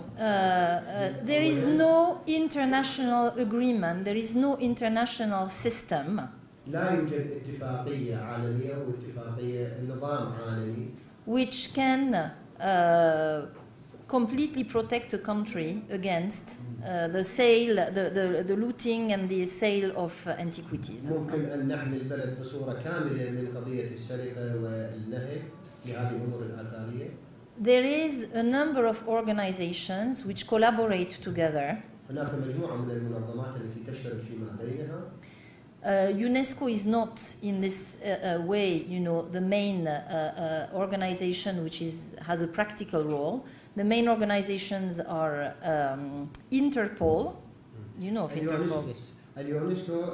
there is no international agreement, there is no international system. لا يوجد اتفاقيه عالميه واتفاقيه نظام عالمي which can completely protect a country against the sale, the looting and the sale of antiquities. ممكن ان نحمي البلد بصوره كامله من قضيه السرقه والنهب لهذه الامور الاثاريه. There is a number of organizations which collaborate together. هناك مجموعه من المنظمات التي تشترك فيما بينها. UNESCO is not in this way, you know, the main organization which has a practical role. The main organizations are Interpol, you know of Interpol. اليونسكو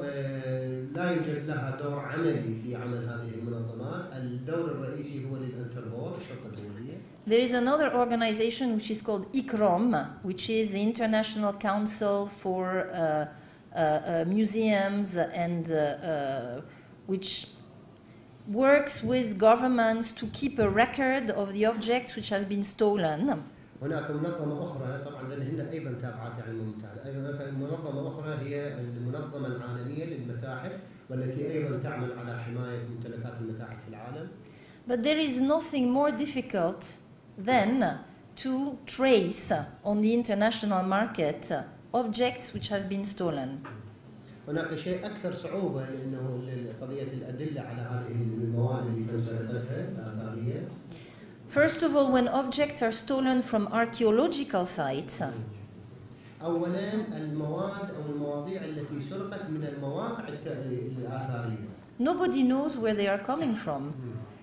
لا يوجد لها دور عملي في عمل هذه المنظمات. الدور الرئيسي هو للانتربول، الشرطة الدولية. There is another organization which is called ICROM, which is the International Council for museums and which works with governments to keep a record of the objects which have been stolen. هناك منظمة أخرى طبعا لأنهن أيضا تابعات يعني الممتازة. هناك منظمة أخرى هي المنظمة العالمية للمتاحف والتي أيضا تعمل على حماية ممتلكات المتاحف في العالم. But there is nothing more difficult than to trace on the international market objects which have been stolen. هناك شيء أكثر صعوبة لأنه قضية الأدلة على هذه المواد اللي تم سرقتها الآثارية. First of all, when objects are stolen from archaeological sites, أولاً المواد أو المواضيع التي سرقت من المواقع الآثارية. nobody knows where they are coming from.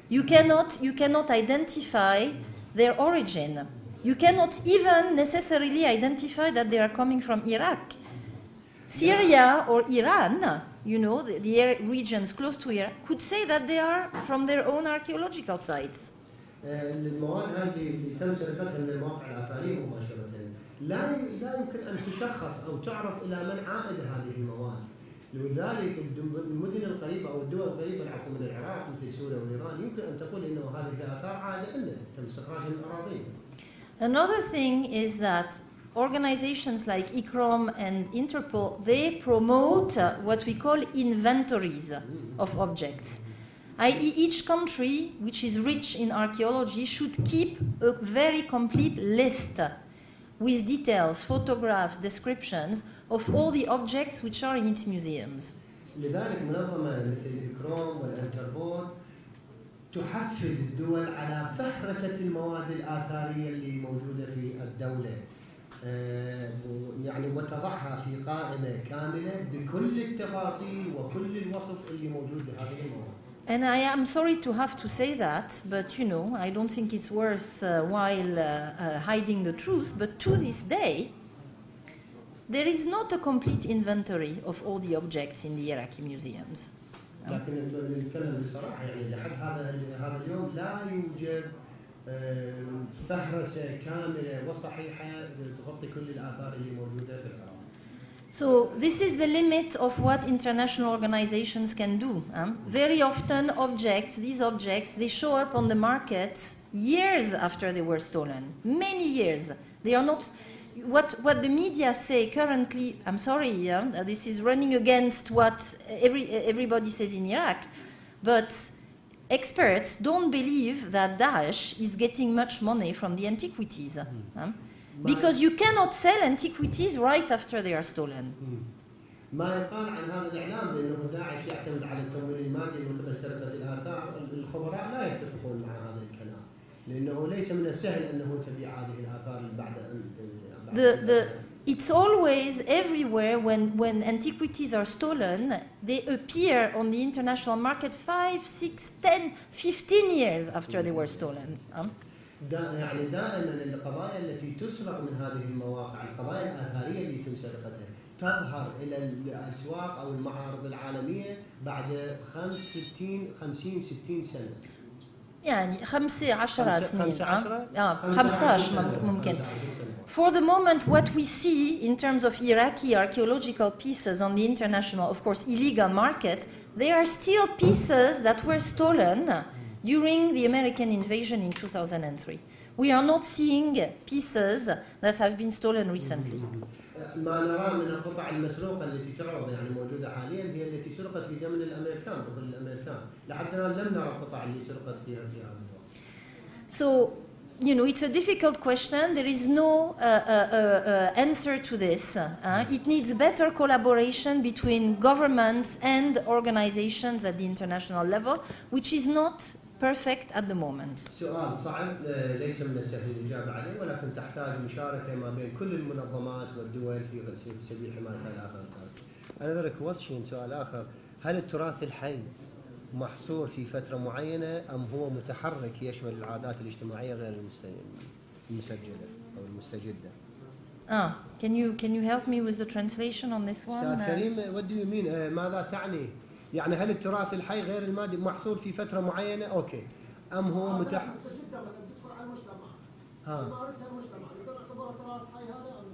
You cannot identify their origin. You cannot even necessarily identify that they are coming from Iraq. Syria or Iran, you know, the regions close to Iraq, could say that they are from their own archaeological sites. المواد هذه اللي تم سرقتها من المواقع الآثارية مباشرة لا يمكن أن تشخص أو تعرف إلى من عائد هذه المواد. لذلك المدن القريبة أو الدول القريبة من العراق مثل سوريا وإيران يمكن أن تقول إنه هذه الآثار عائدة لنا تم استخراجها من أراضينا. Another thing is that organizations like ICROM and Interpol, they promote what we call inventories of objects. i.e. each country which is rich in archaeology should keep a very complete list with details, photographs, descriptions of all the objects which are in its museums. لذلك منظمة مثل إكرام والانتربول تحفز الدول على فهرسة المواد الآثارية اللي موجودة في الدولة. يعني وتضعها في قائمة كاملة بكل التفاصيل وكل الوصف اللي موجود لهذه المواد. And I am sorry to have to say that, but you know, I don't think it's worth while hiding the truth, but to this day, there is not a complete inventory of all the objects in the Iraqi museums. لكن نتكلم بصراحة يعني لحد هذا اليوم لا يوجد فهرسة كاملة وصحيحة تغطي كل الآثار اللي موجودة في العراق. So this is the limit of what international organizations can do. Very often these objects, they show up on the market years after they were stolen. Many years. They are not, what the media say currently, I'm sorry, this is running against what everybody says in Iraq, but experts don't believe that Daesh is getting much money from the antiquities. Because you cannot sell antiquities right after they are stolen. ما يقال عن هذا الإعلام بأنه داعش يعتمد على التمويل المادي من قبل سرقة الآثار، الخبراء لا يتفقون مع هذا الكلام، لأنه ليس من السهل أنه تبيع هذه الآثار بعد أن it's always everywhere when antiquities are stolen, they appear on the international market 5, 6, 10, 15 years after they were stolen. يعني دائما القضايا التي تسرق من هذه المواقع، القضايا الآثارية اللي تم سرقتها تظهر إلى الأسواق أو المعارض العالمية بعد 50 60 سنة. يعني 15 سنين. 15 15 ممكن. For the moment, what we see in terms of Iraqi archaeological pieces on the international, of course, illegal market, they are still pieces that were stolen during the American invasion in 2003. We are not seeing pieces that have been stolen recently. ما نرى من القطع المسروقة التي تعرض يعني موجودة حاليا هي التي سرقت في زمن الأمريكان قبل الأمريكان. لحد الآن لم نرى القطع اللي سرقت فيها في هذا الوقت. So, you know, it's a difficult question. There is no answer to this. It needs better collaboration between governments and organizations at the international level, which is not perfect at the moment. سؤال صعب ليس من السهل الإجابة عليه ولكن تحتاج مشاركة ما بين كل المنظمات والدول في سبيل حماية الآثار. Another question سؤال آخر، هل التراث الحي محصور في فترة معينة أم هو متحرك يشمل العادات الاجتماعية غير المسجلة أو المستجدة؟ Can you help me with the translation on this one? أستاذ كريم, what do you mean? ماذا تعني؟ يعني هل التراث الحي غير المادي محصور في فترة معينة؟ أوكي. أم هو متحرك؟ مستجدة ولا تدخل على المجتمع. ها. يمارسها المجتمع، يقدر يعتبر التراث حي هذا أو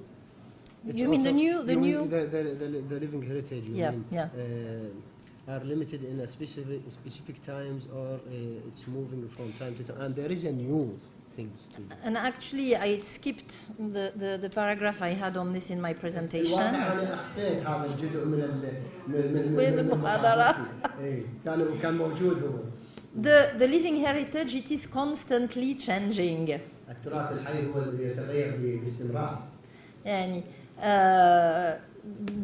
You mean the living heritage? Yeah, mean, yeah. Are limited in a specific times or it's moving from time to time, and there is a new things to do. And actually, I skipped the paragraph I had on this in my presentation. أنا أخفيت هذا الجزء من المحاضرة. كان موجود هو. The living heritage, it is constantly changing. التراث الحي هو اللي يتغير باستمرار. يعني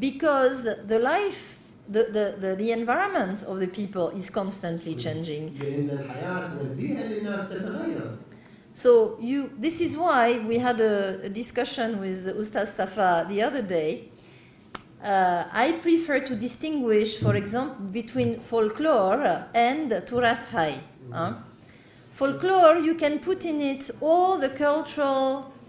because the life, the environment of the people is constantly changing. لأن الحياة والبيئة للناس تتغير. So this is why we had a discussion with Ustaz Safa the other day. I prefer to distinguish, for example, between folklore and Turath Hai. Folklore, you can put in it all the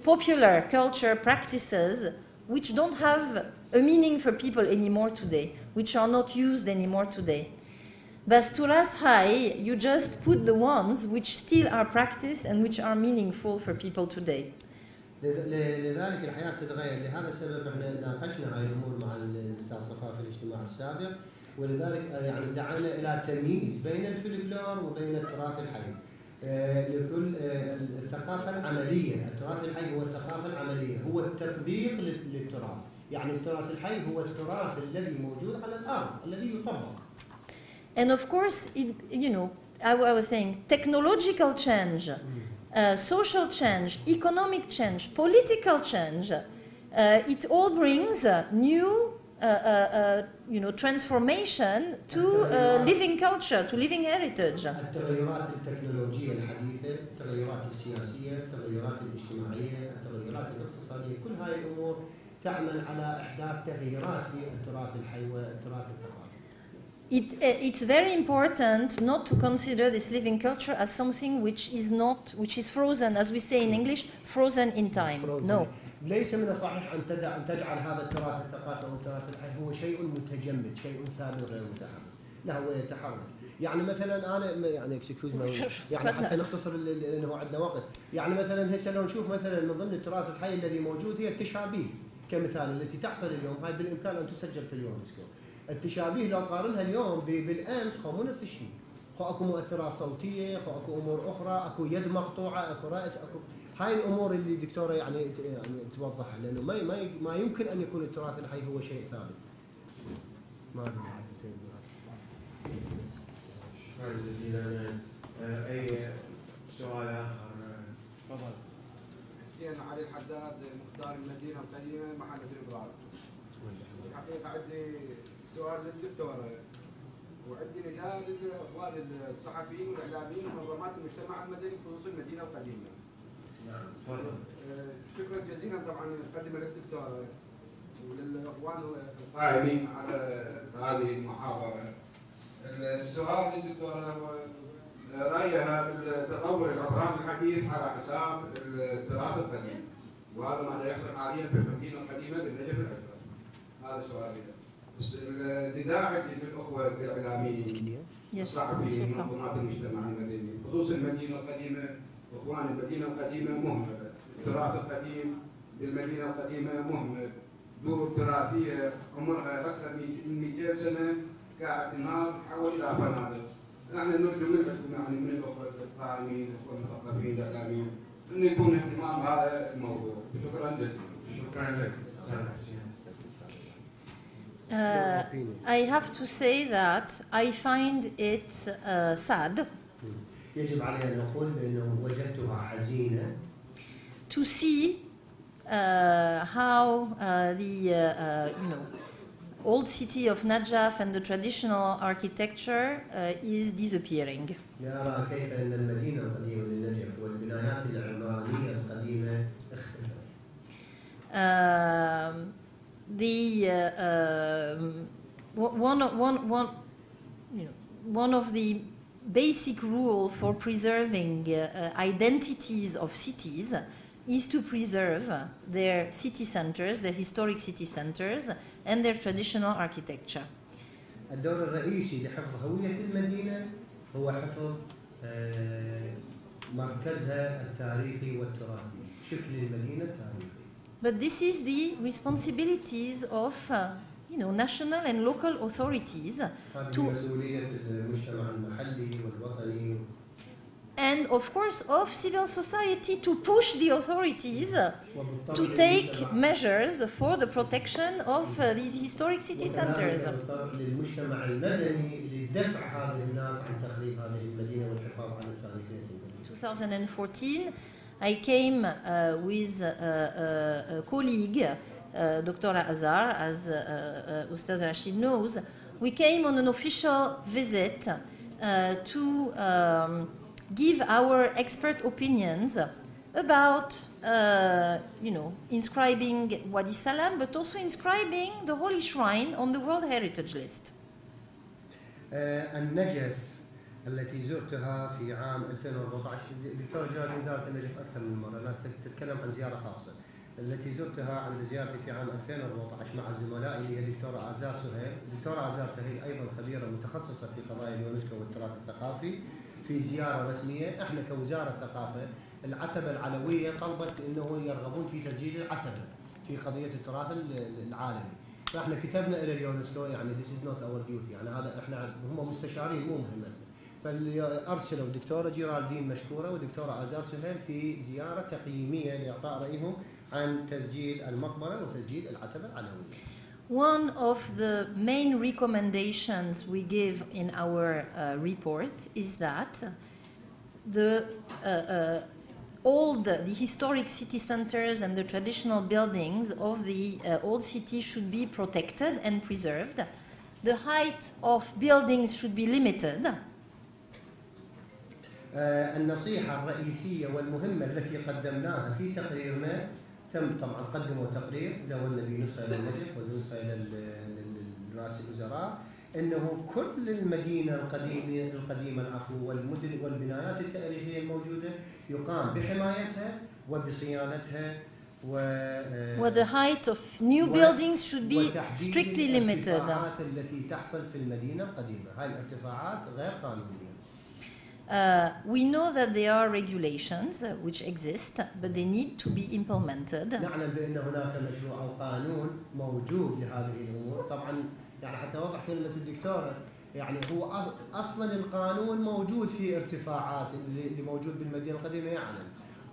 popular culture practices which don't have a meaning for people anymore today, which are not used anymore today. But Turath Hai, you just put the ones which still are practiced and which are meaningful for people today. لذلك الحياة تتغير، لهذا السبب احنا ناقشنا هاي الأمور مع الأستاذ صفاء في الاجتماع السابق، ولذلك يعني دعانا إلى تمييز بين الفلكلور وبين التراث الحي. لكل الثقافة العملية، التراث الحي هو الثقافة العملية، هو التطبيق للتراث، يعني التراث الحي هو التراث الذي موجود على الأرض الذي يطبق. And of course, I was saying technological change, social change, economic change, political change, it all brings new transformation to living culture, to living heritage. التغيرات التكنولوجية الحديثة، التغيرات السياسية، التغيرات الاجتماعية، التغيرات الاقتصادية، كل هاي الأمور تعمل على إحداث تغييرات في التراث الحي والتراث الثقافي. It's very important not to consider this living culture as something which is frozen, as we say in English, frozen in time. No. ليس من الصحيح أن تجعل هذا التراث الثقافي أو التراث الحي هو شيء متجمد، شيء ثابت غير متحرك. لا، هو يتحرك. يعني مثلا أنا يعني يعني حتى نختصر لأنه عندنا وقت. يعني مثلا هسه لو نشوف مثلا من ضمن التراث الحي الذي موجود هي التشابيه كمثال التي تحصل اليوم، هاي بالإمكان أن تسجل في اليونسكو. التشابيه لو قارنها اليوم بالأمس مو نفس الشيء. أكو مؤثرات صوتية، أكو أمور أخرى، أكو يد مقطوعة، أكو رأس، أكو هاي الأمور اللي الدكتورة يعني توضحها، لأنه ما يمكن أن يكون التراث الحي هو شيء ثابت. ما أدري. شكرا جزيلا. أي سؤال آخر؟ تفضل. أنا علي الحداد، مختار المدينة القديمة محلة الإبراج. الحقيقة عندي سؤال للدكتورة وعندي نداء للإخوان الصحفيين والإعلاميين ومنظمات المجتمع المدني بخصوص المدينة القديمة. نعم تفضل. شكرا جزيلا طبعا مقدمة للدكتورة. وللاخوان القائمين على هذه المحاضره. السؤال للدكتوره هو رايها بالتطور العمراني الحديث على حساب التراث القديم، وهذا ما لا يحصل حاليا في المدينه القديمه بالنجف الاكبر. هذا سؤالي. النداء للاخوه الاعلاميين الصحفيين منظمات المجتمع المدني بخصوص المدينه القديمه. اخوان المدينه القديمه مهمله، التراث القديم بالمدينه القديمه مهمل، دور تراثيه عمرها اكثر من 200 سنه قاعد تنهار تحول الى فنادق. نحن نرجو منكم يعني من الاخوه القائمين والمثقفين الاعلاميين انه يكون اهتمام بهذا الموضوع. شكرا جزيلا. شكرا لك. I have to say that I find it sad يجب علينا أن نقول بأنه وجدتها حزينة to see how the old city of Najaf and the traditional architecture is disappearing. نرى كيف أن المدينة القديمة للنجف والبنايات العمرانية القديمة اختفت. One of the basic rule for preserving identities of cities is to preserve their city centers, their historic city centers, and their traditional architecture. الدور الرئيسي لحفظ هوية المدينة هو حفظ مركزها التاريخي والتراثي، شكل المدينة التاريخي. But this is the responsibilities of national and local authorities هذه مسؤولية المجتمع المحلي والوطني. And of course of civil society to push the authorities to take measures for the protection of these historic city centers. للمجتمع المدني لدفع هذه الناس عن تخريب هذه المدينة والحفاظ على تاريخية المدينة. 2014 I came with a colleague, Dr. Azar, as Ustaz Rashid knows. We came on an official visit to give our expert opinions about, inscribing Wadi Salam, but also inscribing the Holy Shrine on the World Heritage List. النجف التي زرتها في عام 2014 دكتور جواد زارت النجف أكثر من مرة، لا تتكلم عن زيارة خاصة. التي زرتها عند زيارتي في عام 2014 مع زملائي اللي هي الدكتورة آزار سهيل. الدكتورة آزار سهيل أيضا خبيرة متخصصة في قضايا اليونسكو والتراث الثقافي. في زيارة رسمية احنا كوزارة ثقافة العتبة العلوية طلبت انه يرغبون في تسجيل العتبة في قضية التراث العالمي. فاحنا كتبنا الى اليونسكو يعني this is not our duty، يعني هذا احنا هم مستشارين مو مهمتنا. فارسلوا الدكتورة جيرالدين مشكورة والدكتورة آزار سهيل في زيارة تقييمية لاعطاء رأيهم عن تسجيل المقبرة وتسجيل العتبة العلوية. One of the main recommendations we give in our report is that the historic city centers and the traditional buildings of the old city should be protected and preserved. The height of buildings should be limited. النصيحة الرئيسية والمهمة التي قدمناها في تقريرنا، تم طبعا قدموا تقرير زودنا به نسخة إلى النجف ونسخة إلى رئاسة الوزراء، انه كل المدينة القديمة والمدن والبنايات التاريخية الموجودة يقام بحمايتها وبصيانتها the height of new buildings should be strictly limited. الارتفاعات التي تحصل في المدينة القديمة، هاي الارتفاعات غير قانونية. We know that there are regulations which exist, but they need to be implemented. نعلم بأن هناك مشروع أو قانون موجود لهذه الأمور. طبعا يعني حتى أوضح كلمة الدكتورة، يعني هو أصلا القانون موجود في ارتفاعات اللي موجود بالمدينة القديمة يعلم.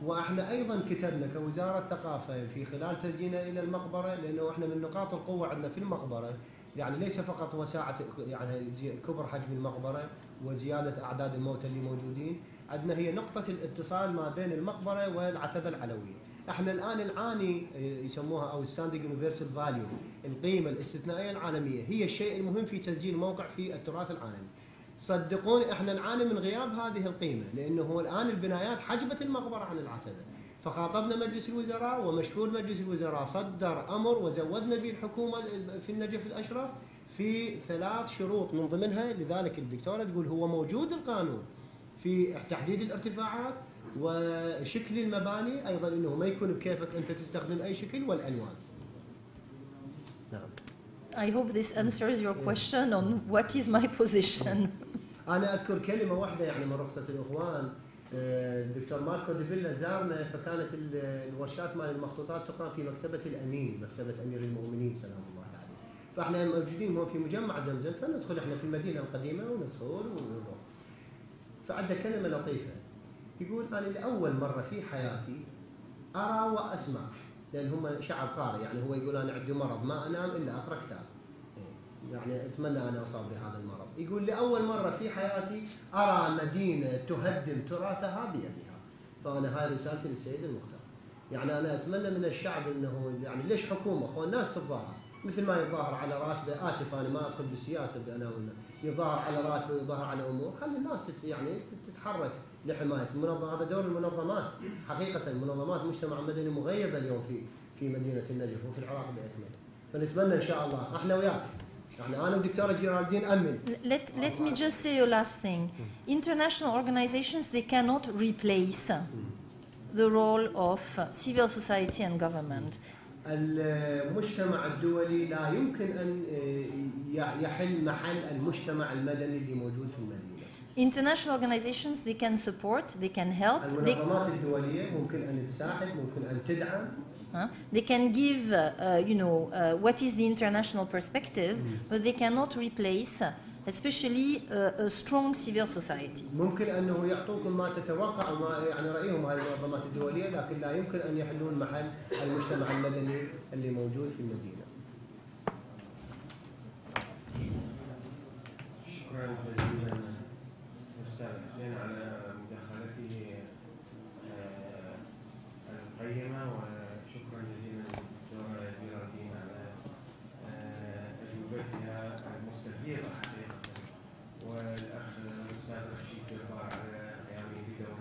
وإحنا أيضا كتبنا كوزارة ثقافة في خلال تسجيلنا إلى المقبرة، لأنه إحنا من نقاط القوة عندنا في المقبرة يعني ليس فقط وساعة يعني كبر حجم المقبرة وزيادة أعداد الموتى اللي موجودين، عندنا هي نقطة الاتصال ما بين المقبرة والعتبة العلوية. احنا الآن نعاني يسموها أو ستاندينج يونيفرسال فاليو، القيمة الاستثنائية العالمية هي الشيء المهم في تسجيل موقع في التراث العالمي. صدقوني احنا نعاني من غياب هذه القيمة، لأنه الآن البنايات حجبت المقبرة عن العتبة، فخاطبنا مجلس الوزراء، ومشكور مجلس الوزراء صدر أمر وزودنا به الحكومة في النجف الأشرف في 3 شروط من ضمنها. لذلك الدكتورة تقول هو موجود القانون في تحديد الارتفاعات وشكل المباني، أيضا أنه ما يكون بكيفك أنت تستخدم أي شكل والألوان. نعم. I hope this answers your question on what is my position. أنا أذكر كلمة واحدة يعني من رخصة الإخوان، الدكتور ماركو ديفيلا زارنا، فكانت الورشات مال المخطوطات تقام في مكتبة الأمين، مكتبة أمير المؤمنين سلام الله عليه. فإحنا موجودين هون في مجمع زمزم، فندخل إحنا في المدينة القديمة وندخل ونروح. فعنده كلمة لطيفة يقول أنا لأول مرة في حياتي أرى وأسمع، لأن هم شعب قارئ، يعني هو يقول أنا عندي مرض ما أنام إلا أقرأ كتاب، يعني أتمنى أن أصاب بهذا المرض. يقول لأول مرة في حياتي أرى مدينة تهدم تراثها بيدها. فأنا هاي رسالتي للسيد المختار، يعني أنا أتمنى من الشعب أنه يعني ليش حكومة أخوان الناس تتظاهر مثل ما يتظاهر على راتبه، آسف أنا ما أدخل بالسياسة أنا ولا يظاهر على راتبه ويظاهر على أمور، خلي الناس يعني تتحرك لحماية المنظمة. هذا دور المنظمات حقيقة، المنظمات مجتمع مدني مغيبة اليوم في مدينة النجف وفي العراق بأكمله. فنتمنى إن شاء الله احنا وياك، يعني أنا ودكتورة جيرالدين أمن. Let me just say a last thing. International organizations, they cannot replace the role of civil society and government. المجتمع الدولي لا يمكن أن يحل محل المجتمع المدني اللي موجود في المدينة. International organizations, they can support, they can help. المنظمات الدولية ممكن أن تساعد، ممكن أن تدعم. They can give, what is the international perspective, but they cannot replace, especially a strong civil society. ممكن أنه يعطوكم ما تتوقع وما يعني رأيهم هذه المنظمات الدولية، لكن لا يمكن أن يحلون محل المجتمع المدني اللي موجود في المدينة. شكرا جزيلا أستاذ حسين على مداخلته القيمة، وشكرا جزيلا دكتورة جيرالدين على أجوبتها المستفيضة حقيقة، والأخ الأستاذ رشيد جبار على قيامه بدور